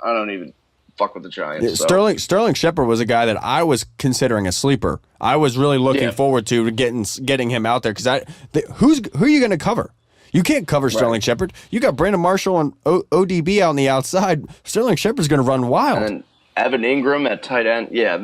I don't even fuck with the Giants. So. Sterling Shepard was a guy that I was considering a sleeper. I was really looking forward to getting him out there because who are you going to cover? You can't cover Sterling Shepard. You got Brandon Marshall and ODB out on the outside. Sterling Shepard's going to run wild. And Evan Ingram at tight end. Yeah,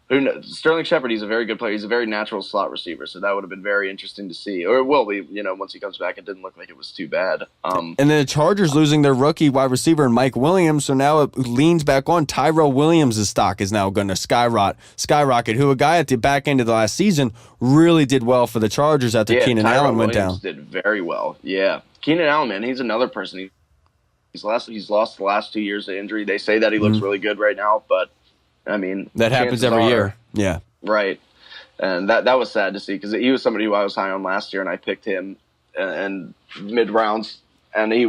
who knows? Sterling Shepard, he's a very good player. He's a very natural slot receiver, so that would have been very interesting to see. Or it will be, once he comes back. It didn't look like it was too bad. And then the Chargers losing their rookie wide receiver, Mike Williams, so now it leans back on. Tyrell Williams' stock is now going to skyrocket, who a guy at the back end of the last season really did well for the Chargers after Keenan Allen went down. Did very well, yeah. Keenan Allen, man, he's another person. He's lost the last 2 years to injury. They say that he looks really good right now, but I mean, that happens every year. Yeah. Right. And that was sad to see because he was somebody who I was high on last year, and I picked him in mid rounds, and he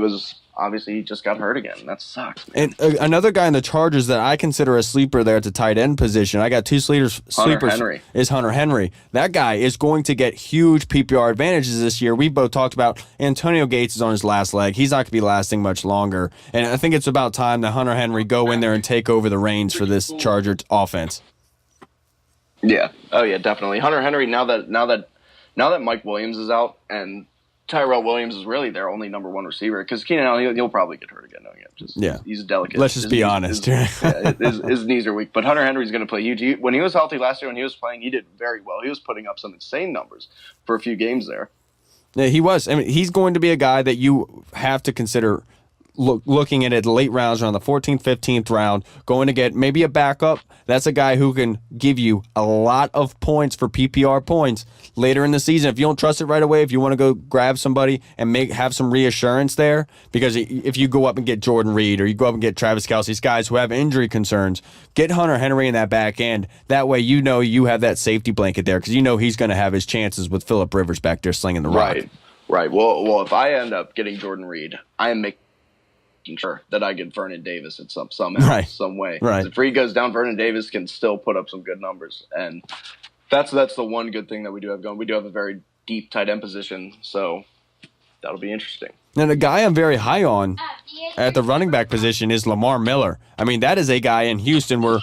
just got hurt again. That sucks, man. And another guy in the Chargers that I consider a sleeper there at the tight end position, I got two sleepers. Is Hunter Henry. That guy is going to get huge PPR advantages this year. We both talked about Antonio Gates is on his last leg. He's not going to be lasting much longer. And I think it's about time that Hunter Henry go in there and take over the reins for this Charger offense. Yeah. Oh yeah, definitely. Hunter Henry, now that Mike Williams is out and Tyrell Williams is really their only number one receiver because Keenan Allen, he'll probably get hurt again. He's delicate. Let's just be honest. His knees are weak. But Hunter Henry's going to play huge. When he was healthy last year, when he was playing, he did very well. He was putting up some insane numbers for a few games there. Yeah, he was. I mean, he's going to be a guy that you have to consider looking at it late rounds around the 14th, 15th round, going to get maybe a backup. That's a guy who can give you a lot of points for PPR points later in the season. If you don't trust it right away, if you want to go grab somebody and have some reassurance there, because if you go up and get Jordan Reed or you go up and get Travis Kelce, these guys who have injury concerns, get Hunter Henry in that back end. That way you have that safety blanket there because he's going to have his chances with Phillip Rivers back there slinging the rock. Right. Well, if I end up getting Jordan Reed, I am making sure that I get Vernon Davis in somehow, some way. Right. If Reed goes down, Vernon Davis can still put up some good numbers, and that's the one good thing that we do have going. We do have a very deep tight end position, so that'll be interesting. And the guy I'm very high on at the running back position is Lamar Miller. I mean, that is a guy in Houston where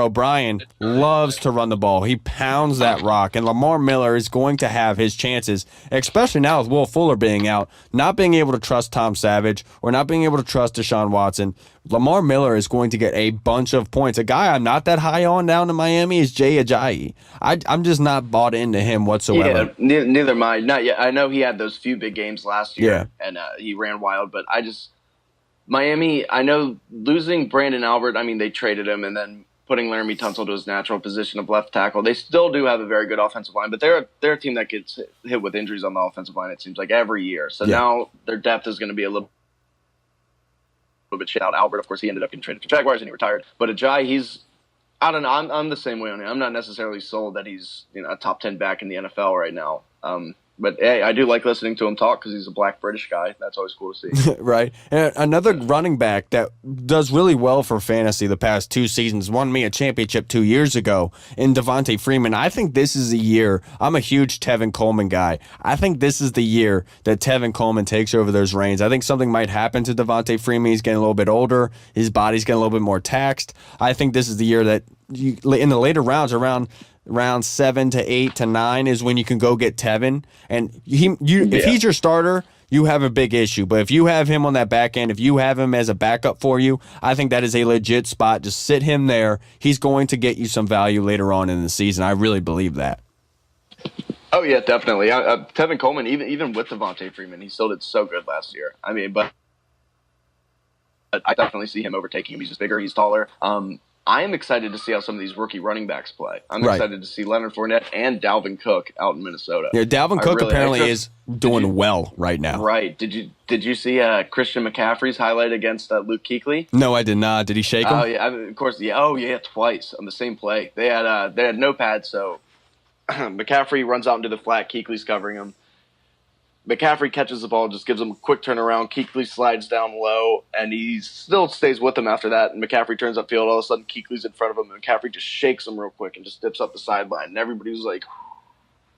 O'Brien loves to run the ball. He pounds that rock, and Lamar Miller is going to have his chances, especially now with Will Fuller being out, not being able to trust Tom Savage or not being able to trust Deshaun Watson. Lamar Miller is going to get a bunch of points. A guy I'm not that high on down in Miami is Jay Ajayi. I'm just not bought into him whatsoever. Yeah, neither am I. Not yet. I know he had those few big games last year, and he ran wild, but Miami, I know losing Brandon Albert, I mean, they traded him, and then putting Laramie Tunsil to his natural position of left tackle. They still do have a very good offensive line, but they're a team that gets hit with injuries on the offensive line, it seems like, every year. So now their depth is going to be a little bit shit out. Albert, of course, he ended up getting traded to Jaguars and he retired. But Ajayi, I don't know. I'm the same way on him. I'm not necessarily sold that he's a top 10 back in the NFL right now. But hey, I do like listening to him talk because he's a black British guy. That's always cool to see. Right. And another running back that does really well for fantasy the past 2 seasons, won me a championship 2 years ago in Devontae Freeman. I think this is the year. I'm a huge Tevin Coleman guy. I think this is the year that Tevin Coleman takes over those reins. I think something might happen to Devontae Freeman. He's getting a little bit older. His body's getting a little bit more taxed. I think this is the year that in the later rounds, around 7 to 8 to 9 is when you can go get Tevin. And if he's your starter, you have a big issue. But if you have him on that back end, if you have him as a backup for you, I think that is a legit spot. Just sit him there. He's going to get you some value later on in the season. I really believe that. Oh, yeah, definitely. Tevin Coleman, even with Devontae Freeman, he still did so good last year. I mean, but I definitely see him overtaking him. He's just bigger. He's taller. I am excited to see how some of these rookie running backs play. I'm excited to see Leonard Fournette and Dalvin Cook out in Minnesota. Yeah, Dalvin Cook apparently is doing well right now. Right. Did you see Christian McCaffrey's highlight against Luke Kuechly? No, I did not. Did he shake him? Oh yeah, of course. Yeah. Oh yeah, twice on the same play. They had no pads, so McCaffrey runs out into the flat. Kuechly's covering him. McCaffrey catches the ball, just gives him a quick turnaround. Kuechly slides down low, and he still stays with him after that. And McCaffrey turns upfield. All of a sudden, Kuechly's in front of him, and McCaffrey just shakes him real quick and just dips up the sideline. And everybody was like,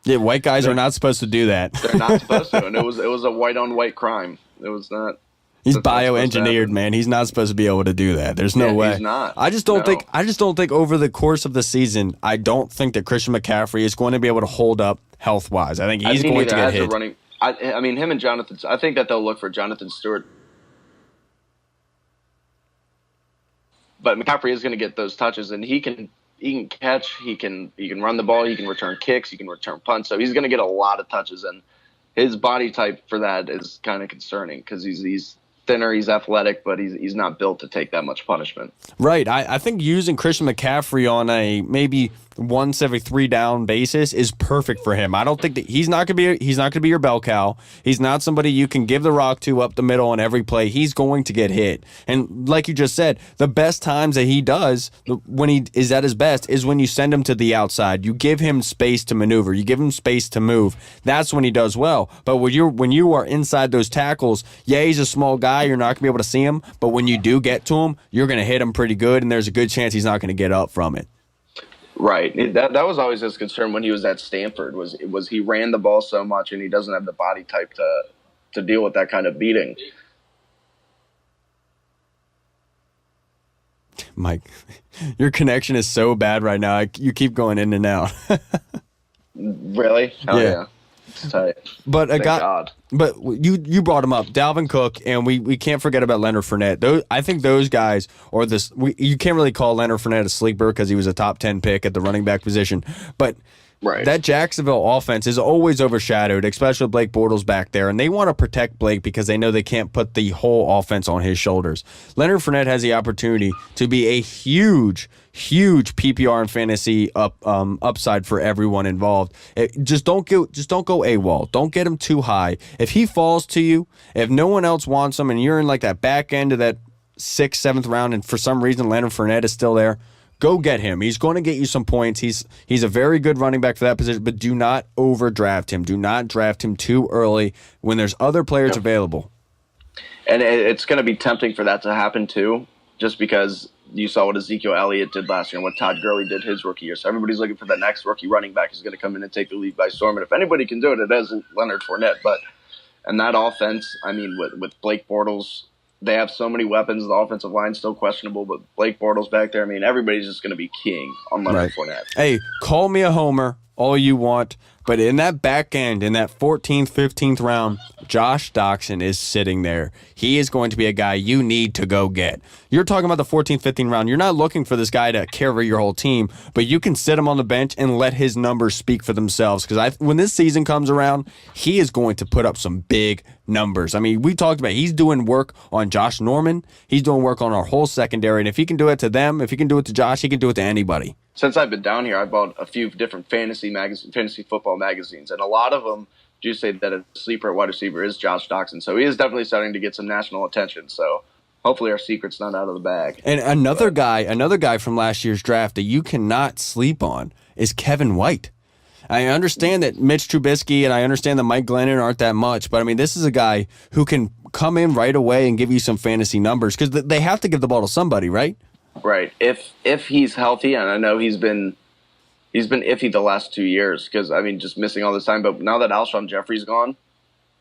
"Yeah, white guys are not supposed to do that. They're not supposed to." And it was a white on white crime. It was not. He's bioengineered, man. He's not supposed to be able to do that. There's no way. He's not. I just don't think over the course of the season, I don't think that Christian McCaffrey is going to be able to hold up health wise. I think he's going to get hit. I mean, him and Jonathan. I think that they'll look for Jonathan Stewart, but McCaffrey is going to get those touches, and he can catch, he can run the ball, he can return kicks, he can return punts. So he's going to get a lot of touches, and his body type for that is kind of concerning because he's thinner, he's athletic, but he's not built to take that much punishment. Right. I think using Christian McCaffrey on a maybe once every 3 down basis is perfect for him. I don't think that he's not going to be your bell cow. He's not somebody you can give the rock to up the middle on every play. He's going to get hit. And like you just said, the best times that he does when he is at his best is when you send him to the outside. You give him space to maneuver. You give him space to move. That's when he does well. But when you are inside those tackles, yeah, he's a small guy. You're not going to be able to see him. But when you do get to him, you're going to hit him pretty good, and there's a good chance he's not going to get up from it. Right. That was always his concern when he was at Stanford was he ran the ball so much and he doesn't have the body type to deal with that kind of beating. Mike, your connection is so bad right now. You keep going in and out. Really? Oh, yeah. It's tight. But Thank God. But you brought him up, Dalvin Cook, and we can't forget about Leonard Fournette. I think those guys are this. You can't really call Leonard Fournette a sleeper because he was a top 10 pick at the running back position, but. Right. That Jacksonville offense is always overshadowed, especially with Blake Bortles back there, and they want to protect Blake because they know they can't put the whole offense on his shoulders. Leonard Fournette has the opportunity to be a huge PPR and fantasy upside for everyone involved. Just don't go AWOL. Don't get him too high. If he falls to you, if no one else wants him, and you're in like that back end of that 6th, 7th round, and for some reason Leonard Fournette is still there. Go get him. He's going to get you some points. He's a very good running back for that position, but do not overdraft him. Do not draft him too early when there's other players available. And it's going to be tempting for that to happen too, just because you saw what Ezekiel Elliott did last year and what Todd Gurley did his rookie year. So everybody's looking for the next rookie running back who's going to come in and take the league by storm. And if anybody can do it, it isn't Leonard Fournette. And that offense, I mean, with Blake Bortles, they have so many weapons. The offensive line's still questionable, but Blake Bortles back there, I mean, everybody's just going to be king on Leonard Fournette. Hey, call me a homer all you want. But in that back end, in that 14th, 15th round, Josh Doctson is sitting there. He is going to be a guy you need to go get. You're talking about the 14th, 15th round. You're not looking for this guy to carry your whole team, but you can sit him on the bench and let his numbers speak for themselves. Because when this season comes around, he is going to put up some big numbers. I mean, we talked about he's doing work on Josh Norman. He's doing work on our whole secondary. And if he can do it to them, if he can do it to Josh, he can do it to anybody. Since I've been down here, I bought a few different fantasy football magazines, and a lot of them do say that a sleeper at wide receiver is Josh Doctson. So he is definitely starting to get some national attention. So hopefully our secret's not out of the bag. And another guy from last year's draft that you cannot sleep on is Kevin White. I understand that Mitch Trubisky and I understand that Mike Glennon aren't that much, but I mean, this is a guy who can come in right away and give you some fantasy numbers because they have to give the ball to somebody, right? Right. If he's healthy, and I know he's been iffy the last 2 years because I mean just missing all this time. But now that Alshon Jeffrey's gone,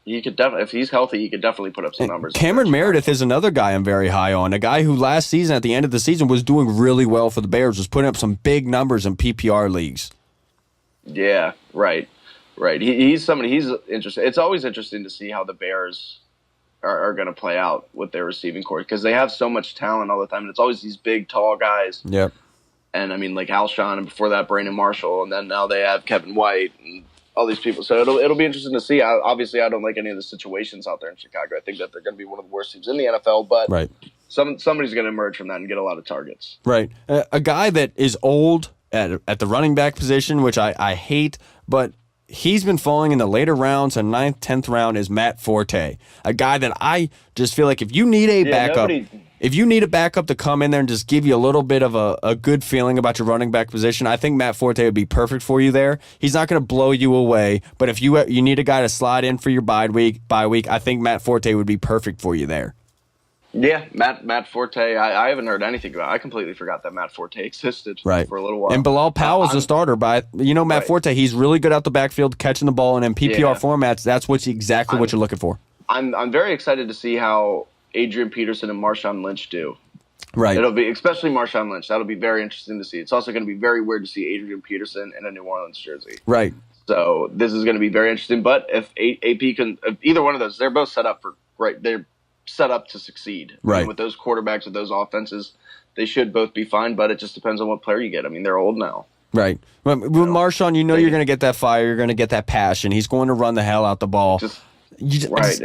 he could definitely, if he's healthy, he could definitely put up some numbers. Cameron Meredith is another guy I'm very high on. A guy who last season, at the end of the season, was doing really well for the Bears, was putting up some big numbers in PPR leagues. Yeah. Right. He's somebody. He's interesting. It's always interesting to see how the Bears are going to play out with their receiving core because they have so much talent all the time. And it's always these big, tall guys. Yep. And I mean, like Alshon, and before that, Brandon Marshall, and then now they have Kevin White and all these people. So it'll be interesting to see. Obviously, I don't like any of the situations out there in Chicago. I think that they're going to be one of the worst teams in the NFL. But right. Somebody's going to emerge from that and get a lot of targets. Right. A guy that is old at the running back position, which I hate, but he's been falling in the later rounds, and 9th, 10th round is Matt Forte, a guy that I just feel like if you need a backup, if you need a backup to come in there and just give you a little bit of a good feeling about your running back position, I think Matt Forte would be perfect for you there. He's not going to blow you away, but if you need a guy to slide in for your bye week, I think Matt Forte would be perfect for you there. Yeah, Matt Forte, I haven't heard anything about it. I completely forgot that Matt Forte existed for a little while. And Bilal Powell is the starter, but Matt Forte, he's really good out the backfield catching the ball, and in PPR formats, that's what you're looking for. I'm very excited to see how Adrian Peterson and Marshawn Lynch do. Right. It'll be, especially Marshawn Lynch, that'll be very interesting to see. It's also going to be very weird to see Adrian Peterson in a New Orleans jersey. Right. So this is going to be very interesting. But if AP can, if either one of those, they're both set up they're set up to succeed. Right. I mean, with those quarterbacks, with those offenses, they should both be fine, but it just depends on what player you get. I mean, they're old now. Right. With Marshawn, you're going to get that fire. You're going to get that passion. He's going to run the hell out the ball. It's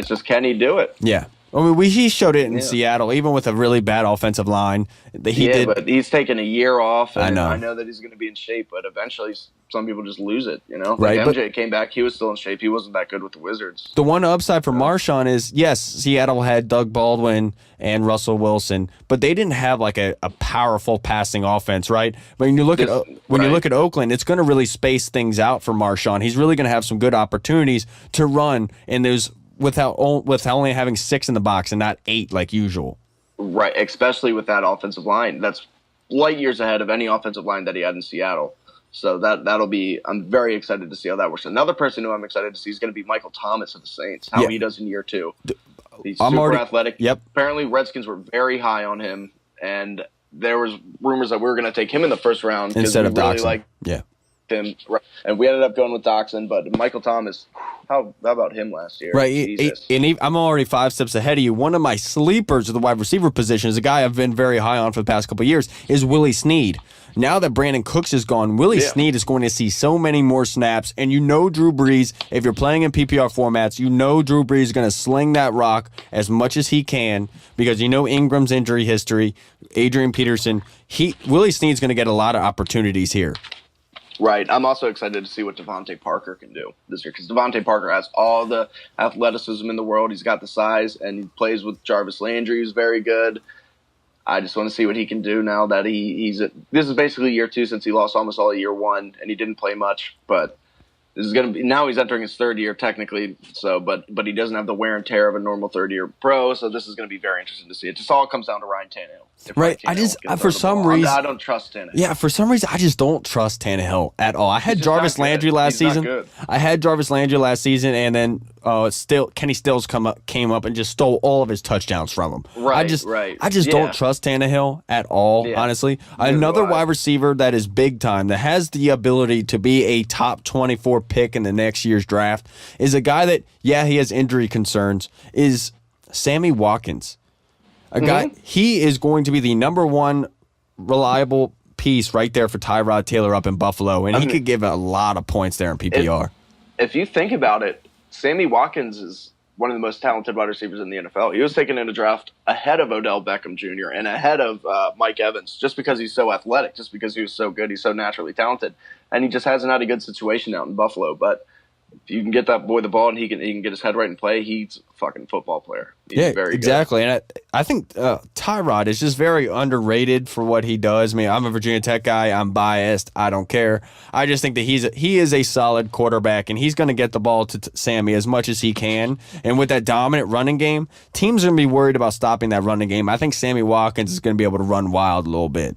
just, can he do it? Yeah. I mean, he showed it in Seattle, even with a really bad offensive line. But he's taken a year off. And I know that he's going to be in shape, but eventually some people just lose it, Right, like MJ came back, he was still in shape. He wasn't that good with the Wizards. The one upside for Marshawn is, yes, Seattle had Doug Baldwin and Russell Wilson, but they didn't have like a powerful passing offense, right? But when you look at Oakland, it's going to really space things out for Marshawn. He's really going to have some good opportunities to run in those with only having 6 in the box and not 8 like usual. Right, especially with that offensive line. That's light years ahead of any offensive line that he had in Seattle. So that'll be – I'm very excited to see how that works. Another person who I'm excited to see is going to be Michael Thomas of the Saints, how he does in year 2. He's super athletic. Yep. Apparently Redskins were very high on him, and there was rumors that we were going to take him in the first round instead of really Doctson. Him, and we ended up going with Doctson, but Michael Thomas, how about him last year? Right, I'm already 5 steps ahead of you. One of my sleepers of the wide receiver position is a guy I've been very high on for the past couple of years is Willie Snead. Now that Brandon Cooks is gone, Willie Snead is going to see so many more snaps, and Drew Brees, if you're playing in PPR formats, Drew Brees is going to sling that rock as much as he can because Ingram's injury history, Adrian Peterson, Willie Snead's going to get a lot of opportunities here. Right. I'm also excited to see what Devontae Parker can do this year because Devontae Parker has all the athleticism in the world. He's got the size, and he plays with Jarvis Landry, who's very good. I just want to see what he can do now that this is basically year 2 since he lost almost all of year 1, and he didn't play much. But this is going to be now he's entering his 3rd year technically. So, but he doesn't have the wear and tear of a normal 3rd-year pro. So this is going to be very interesting to see. It just all comes down to Ryan Tannehill. Right. I don't trust Tannehill. Yeah, for some reason, I just don't trust Tannehill at all. I had Jarvis Landry last season. I had Jarvis Landry last season, and then Kenny Stills came up and just stole all of his touchdowns from him. Right, I just don't trust Tannehill at all, honestly. Another wide receiver that is big time, that has the ability to be a top 24 pick in the next year's draft, is a guy that, he has injury concerns, is Sammy Watkins. He is going to be the number one reliable piece right there for Tyrod Taylor up in Buffalo, and he could give a lot of points there in PPR. If you think about it, Sammy Watkins is one of the most talented wide receivers in the NFL. He was taken in the draft ahead of Odell Beckham Jr. and ahead of Mike Evans, just because he's so athletic, just because he was so good. He's so naturally talented, and he just hasn't had a good situation out in Buffalo. But if you can get that boy the ball and he can get his head right and play, he's a fucking football player. He's very exactly. Good. And I think Tyrod is just very underrated for what he does. I mean, I'm a Virginia Tech guy. I'm biased. I don't care. I just think that he is a solid quarterback, and he's going to get the ball to Sammy as much as he can. And with that dominant running game, teams are going to be worried about stopping that running game. I think Sammy Watkins is going to be able to run wild a little bit.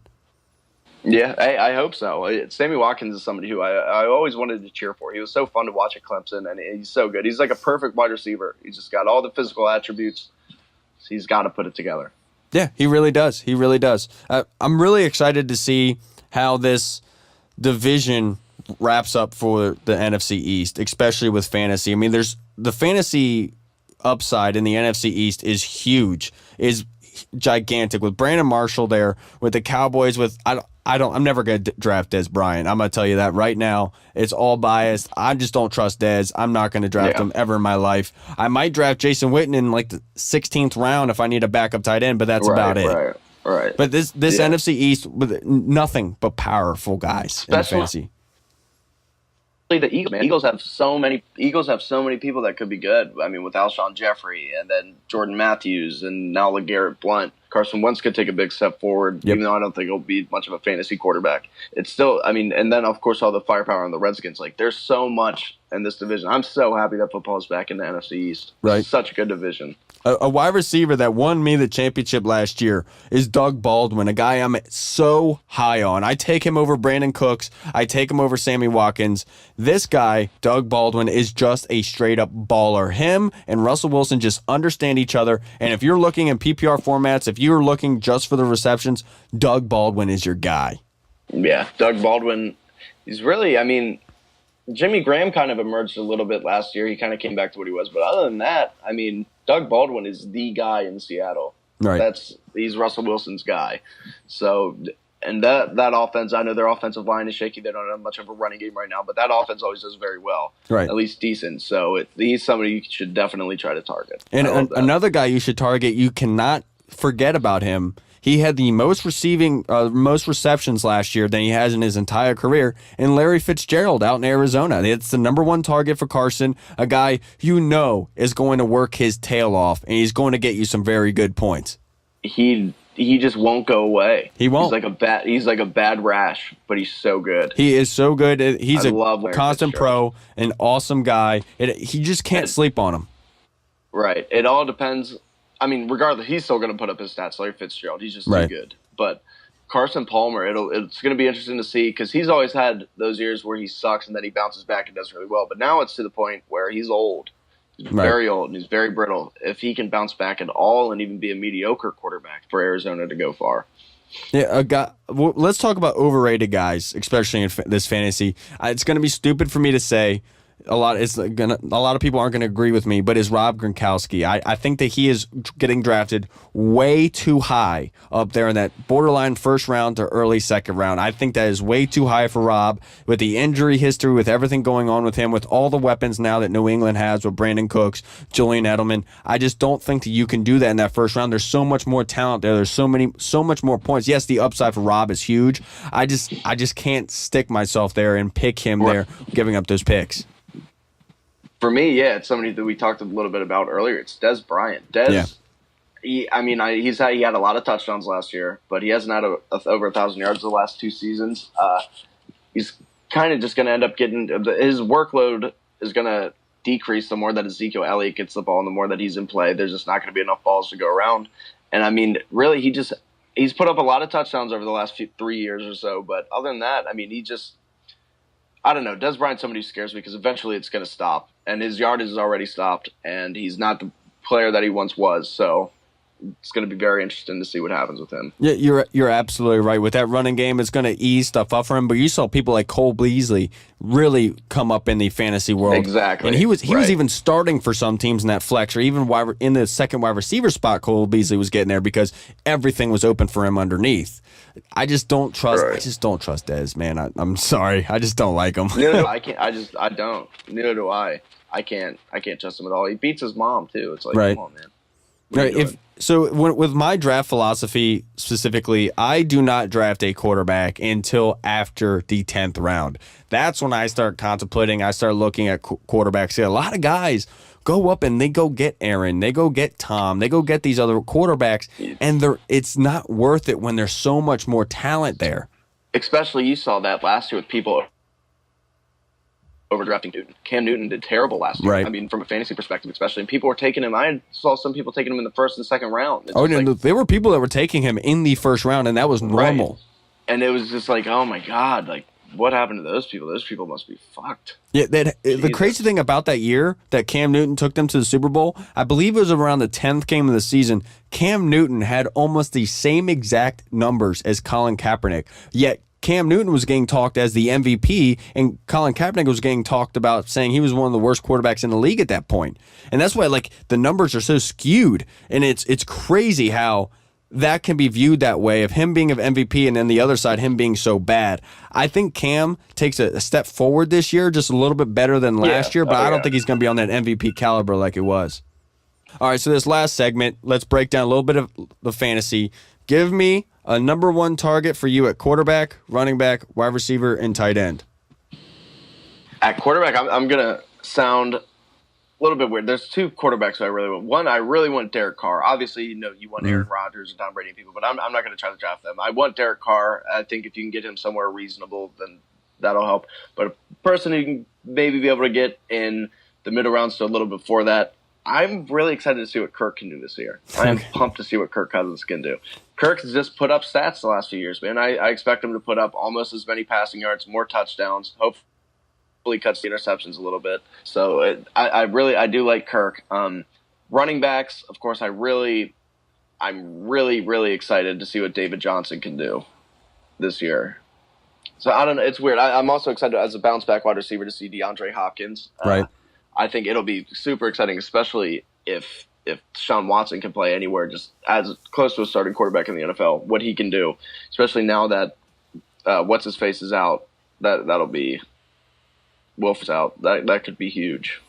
Yeah, I hope so. Sammy Watkins is somebody who I always wanted to cheer for. He was so fun to watch at Clemson, and he's so good. He's like a perfect wide receiver. He's just got all the physical attributes. So he's got to put it together. Yeah, he really does. He really does. I'm really excited to see how this division wraps up for the NFC East, especially with fantasy. I mean, there's the fantasy upside in the NFC East is huge, is gigantic, with Brandon Marshall there, with the Cowboys, I'm never going to draft Dez Bryant. I'm going to tell you that right now. It's all biased. I just don't trust Dez. I'm not going to draft him ever in my life. I might draft Jason Witten in like the 16th round if I need a backup tight end, but that's about it. Right. But this NFC East, with nothing but powerful guys in fantasy. The Eagles have so many people that could be good. I mean, with Alshon Jeffrey and then Jordan Matthews and now LeGarrette Blount. Carson Wentz could take a big step forward, even though I don't think he'll be much of a fantasy quarterback. It's still, I mean, and then of course all the firepower on the Redskins. Like, there's so much in this division. I'm so happy that football is back in the NFC East. Right, it's such a good division. A wide receiver that won me the championship last year is Doug Baldwin, a guy I'm so high on. I take him over Brandon Cooks. I take him over Sammy Watkins. This guy, Doug Baldwin, is just a straight-up baller. Him and Russell Wilson just understand each other, and if you're looking in PPR formats, if you're looking just for the receptions, Doug Baldwin is your guy. Yeah, Doug Baldwin, he's really, I mean, Jimmy Graham kind of emerged a little bit last year. He kind of came back to what he was, but other than that, I mean, Doug Baldwin is the guy in Seattle. Right. He's Russell Wilson's guy. So, and that offense, I know their offensive line is shaky. They don't have much of a running game right now, but that offense always does very well. Right. At least decent. So he's somebody you should definitely try to target. And another guy you should target, you cannot forget about him. He had the most receptions last year than he has in his entire career. And Larry Fitzgerald out in Arizona. It's the number one target for Carson, a guy is going to work his tail off, and he's going to get you some very good points. He just won't go away. He won't. He's like a bad rash, but he's so good. He is so good. He's a constant pro, an awesome guy. He just can't sleep on him. Right. It all depends. I mean, regardless, he's still going to put up his stats. Larry Fitzgerald, he's just too good. But Carson Palmer, it's going to be interesting to see, because he's always had those years where he sucks and then he bounces back and does really well. But now it's to the point where he's old. He's very old and he's very brittle. If he can bounce back at all and even be a mediocre quarterback for Arizona to go far. Yeah, let's talk about overrated guys, especially in this fantasy. It's going to be stupid for me to say. A lot of people aren't going to agree with me, but is Rob Gronkowski. I think that he is getting drafted way too high up there in that borderline first round to early second round. I think that is way too high for Rob, with the injury history, with everything going on with him, with all the weapons now that New England has with Brandon Cooks, Julian Edelman. I just don't think that you can do that in that first round. There's so much more talent there. There's so much more points. Yes, the upside for Rob is huge. I just can't stick myself there and pick him there, giving up those picks. For me, it's somebody that we talked a little bit about earlier. It's Dez Bryant. He had a lot of touchdowns last year, but he hasn't had over 1,000 yards the last two seasons. He's kind of just going to end up getting his workload is going to decrease the more that Ezekiel Elliott gets the ball and the more that he's in play. There's just not going to be enough balls to go around. And I mean, really, he's put up a lot of touchdowns over the last 3 years or so. But other than that, I mean, I don't know. Dez Bryant's somebody who scares me, because eventually it's going to stop. and his yardage is already stopped, and he's not the player that he once was. So it's going to be very interesting to see what happens with him. Yeah, you're absolutely right. With that running game, it's going to ease stuff up for him. But you saw people like Cole Beasley really come up in the fantasy world. Exactly. And he was even starting for some teams in that flex, or even in the second wide receiver spot. Cole Beasley was getting there because everything was open for him underneath. I just don't trust. Right. I just don't trust Dez, man. I'm sorry. I just don't like him. Neither do I. I don't. Neither do I. I can't trust him at all. He beats his mom too. It's like, come on, man. Right. With my draft philosophy specifically, I do not draft a quarterback until after the 10th round. That's when I start contemplating. I start looking at quarterbacks. See, a lot of guys go up and they go get Aaron, they go get Tom, they go get these other quarterbacks, and it's not worth it when there's so much more talent there. Especially you saw that last year with people overdrafting Newton. Cam Newton did terrible last year. Right. I mean, from a fantasy perspective, especially. And people were taking him. I saw some people taking him in the first and second round. There were people that were taking him in the first round, and that was normal. Right. And it was just like, oh my God, like, what happened to those people? Those people must be fucked. Yeah, the crazy thing about that year that Cam Newton took them to the Super Bowl, I believe it was around the 10th game of the season, Cam Newton had almost the same exact numbers as Colin Kaepernick, yet Cam Newton was getting talked as the MVP, and Colin Kaepernick was getting talked about saying he was one of the worst quarterbacks in the league at that point. And that's why, like, the numbers are so skewed, and it's crazy how that can be viewed that way, of him being of MVP and then the other side, him being so bad. I think Cam takes a step forward this year, just a little bit better than last year, but I don't think he's going to be on that MVP caliber like it was. All right, so this last segment, let's break down a little bit of the fantasy. Give me a number one target for you at quarterback, running back, wide receiver, and tight end. At quarterback, I'm going to sound a little bit weird. There's two quarterbacks I really want. One, I really want Derek Carr. Obviously, you want Aaron Rodgers and Tom Brady and people, but I'm not going to try to draft them. I want Derek Carr. I think if you can get him somewhere reasonable, then that'll help. But a person who can maybe be able to get in the middle rounds to a little before that, I'm really excited to see what Kirk can do this year. I am pumped to see what Kirk Cousins can do. Kirk has just put up stats the last few years, man. I expect him to put up almost as many passing yards, more touchdowns, hopefully cuts the interceptions a little bit. So I do like Kirk. Running backs, of course, I'm really excited to see what David Johnson can do this year. So I don't know. It's weird. I'm also excited as a bounce back wide receiver to see DeAndre Hopkins. Right. I think it'll be super exciting, especially if Deshaun Watson can play anywhere, just as close to a starting quarterback in the NFL, what he can do, especially now that what's-his-face is out. That'll be – Wolf is out. That could be huge.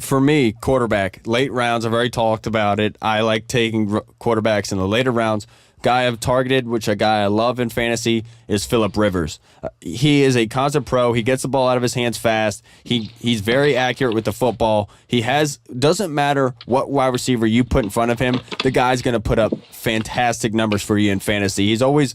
For me, quarterback, late rounds, I've already talked about it. I like taking quarterbacks in the later rounds. Guy I've targeted, which a guy I love in fantasy, is Phillip Rivers. He is a consummate pro. He gets the ball out of his hands fast. He's very accurate with the football. Doesn't matter what wide receiver you put in front of him, the guy's going to put up fantastic numbers for you in fantasy. He's always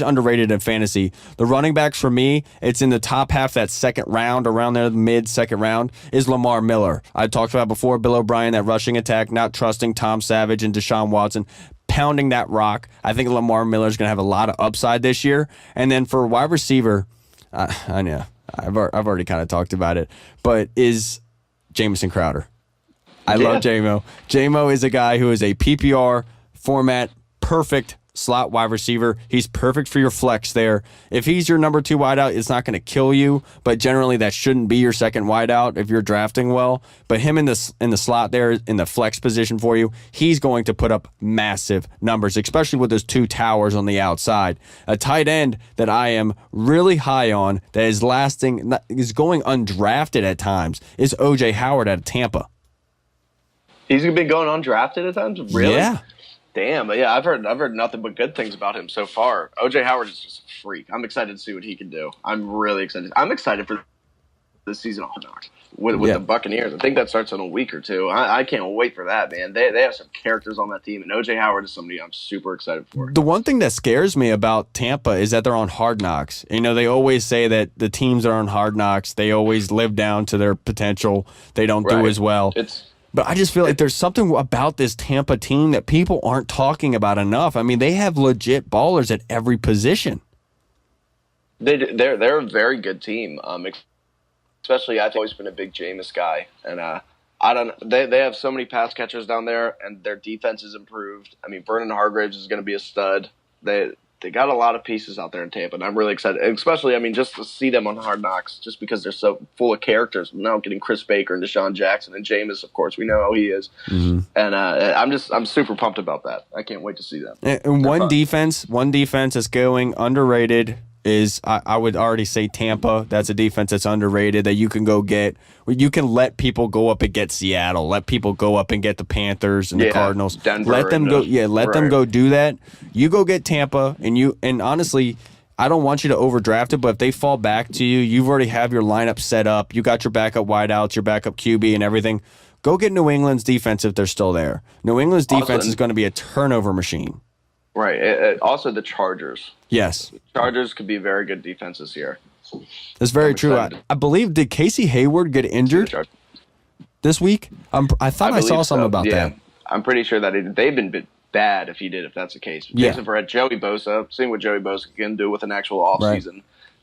underrated in fantasy. The running backs for me, it's in the top half, that second round, around there, mid-second round, is Lamar Miller. I talked about before, Bill O'Brien, that rushing attack, not trusting Tom Savage and Deshaun Watson, pounding that rock. I think Lamar Miller is going to have a lot of upside this year. And then for wide receiver, I know I've already kind of talked about it, but is Jamison Crowder. I love J-Mo. J-Mo is a guy who is a PPR format perfect slot wide receiver. He's perfect for your flex there. If he's your number two wideout, it's not going to kill you, but generally that shouldn't be your second wideout if you're drafting well. But him in the slot there, in the flex position for you, he's going to put up massive numbers, especially with those two towers on the outside. A tight end that I am really high on that is going undrafted at times is O.J. Howard out of Tampa. He's been going undrafted at times? Really? Yeah. Damn, yeah, I've heard nothing but good things about him so far. O.J. Howard is just a freak. I'm excited to see what he can do. I'm really excited. I'm excited for this season on Hard Knocks with the Buccaneers. I think that starts in a week or two. I can't wait for that, man. They have some characters on that team, and O.J. Howard is somebody I'm super excited for. The one thing that scares me about Tampa is that they're on Hard Knocks. You know, they always say that the teams that are on Hard Knocks, they always live down to their potential. They don't do as well. But I just feel like there's something about this Tampa team that people aren't talking about enough. I mean, they have legit ballers at every position. They're a very good team, especially I've always been a big Jameis guy, and I don't. They have so many pass catchers down there, and their defense is improved. I mean, Vernon Hargreaves is going to be a stud. They got a lot of pieces out there in Tampa, and I'm really excited. Especially, I mean, just to see them on Hard Knocks, just because they're so full of characters. Now getting Chris Baker and Deshaun Jackson and Jameis, of course, we know how he is, and I'm super pumped about that. I can't wait to see them. And one defense that's going underrated is I would already say Tampa. That's a defense that's underrated that you can go get. You can let people go up and get Seattle. Let people go up and get the Panthers and the Cardinals. Denver let them go. Yeah, let them go do that. You go get Tampa, and honestly, I don't want you to overdraft it, but if they fall back to you, you've already have your lineup set up. You got your backup wideouts, your backup QB, and everything. Go get New England's defense if they're still there. New England's defense is going to be a turnover machine. Right. Also, the Chargers. Yes. The Chargers could be a very good defense this year. That's very true. I believe, did Casey Hayward get injured this week? I thought I saw something about that. I'm pretty sure that they've been bad if that's the case. Jason Verrett, Joey Bosa, seeing what Joey Bosa can do with an actual offseason. Right.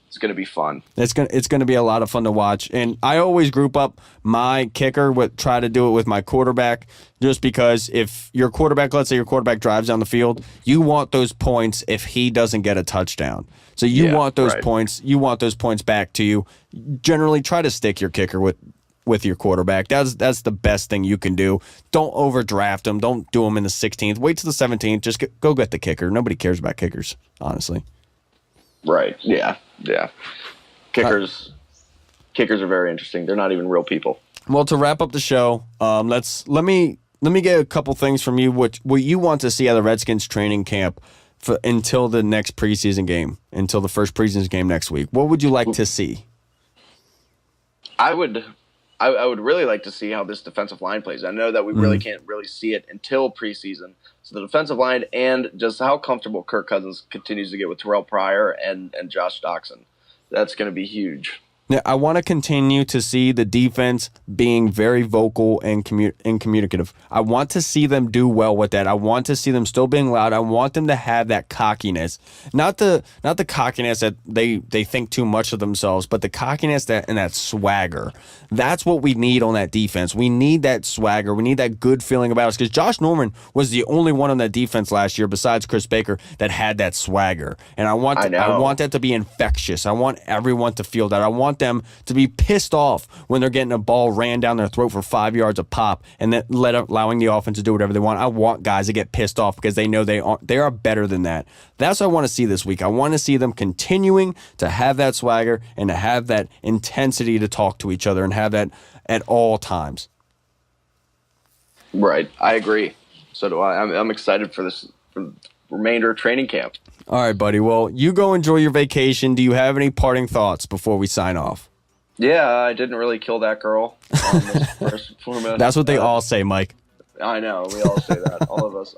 It's going to be fun. It's going to be a lot of fun to watch. And I always group up my kicker try to do it with my quarterback, just because if your quarterback, let's say your quarterback drives down the field, you want those points if he doesn't get a touchdown. So you want those points. You want those points back to you. Generally, try to stick your kicker with your quarterback. That's the best thing you can do. Don't overdraft them. Don't do them in the 16th. Wait till the 17th. Just go get the kicker. Nobody cares about kickers, honestly. Right. Yeah. Kickers are very interesting. They're not even real people. Well, to wrap up the show, let me get a couple things from you. What you want to see out of the Redskins training camp until the next preseason game, until the first preseason game next week. What would you like to see? I would really like to see how this defensive line plays. I know that we really can't really see it until preseason. So the defensive line and just how comfortable Kirk Cousins continues to get with Terrell Pryor and Josh Doxson. That's going to be huge. Yeah, I want to continue to see the defense being very vocal and communicative. I want to see them do well with that. I want to see them still being loud. I want them to have that cockiness, not the cockiness that they think too much of themselves, but the cockiness and that swagger. That's what we need on that defense. We need that swagger. We need that good feeling about us, because Josh Norman was the only one on that defense last year besides Chris Baker that had that swagger. And I want that to be infectious. I want everyone to feel that. I want them to be pissed off when they're getting a ball ran down their throat for 5 yards a pop and then allowing the offense to do whatever they want. I want guys to get pissed off because they know they are better than that. That's what I want to see this week. I want to see them continuing to have that swagger and to have that intensity to talk to each other and have that at all times. Right. I agree. So do I. I'm excited for this remainder of training camp. All right, buddy. Well, you go enjoy your vacation. Do you have any parting thoughts before we sign off? Yeah, I didn't really kill that girl on this first format. That's what they all say, Mike. I know. We all say that, all of us.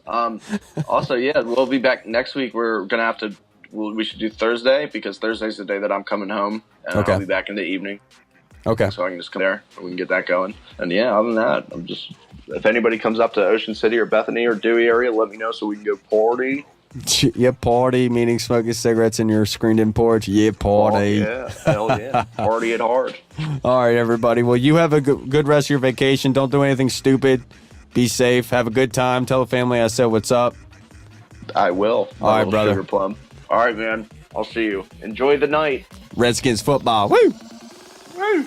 Also, yeah, we'll be back next week. We're going to have to we should do Thursday, because Thursday's the day that I'm coming home, and I'll be back in the evening. Okay. So I can just come there and we can get that going. And yeah, other than that, if anybody comes up to Ocean City or Bethany or Dewey area, let me know so we can go party. Yeah, party, meaning smoking cigarettes in your screened-in porch. Yeah, party. Oh, yeah, hell yeah. Party it hard. All right, everybody. Well, you have a good rest of your vacation. Don't do anything stupid. Be safe. Have a good time. Tell the family I said what's up. I will. All right, brother. Sugar plum. All right, man. I'll see you. Enjoy the night. Redskins football. Woo! Woo!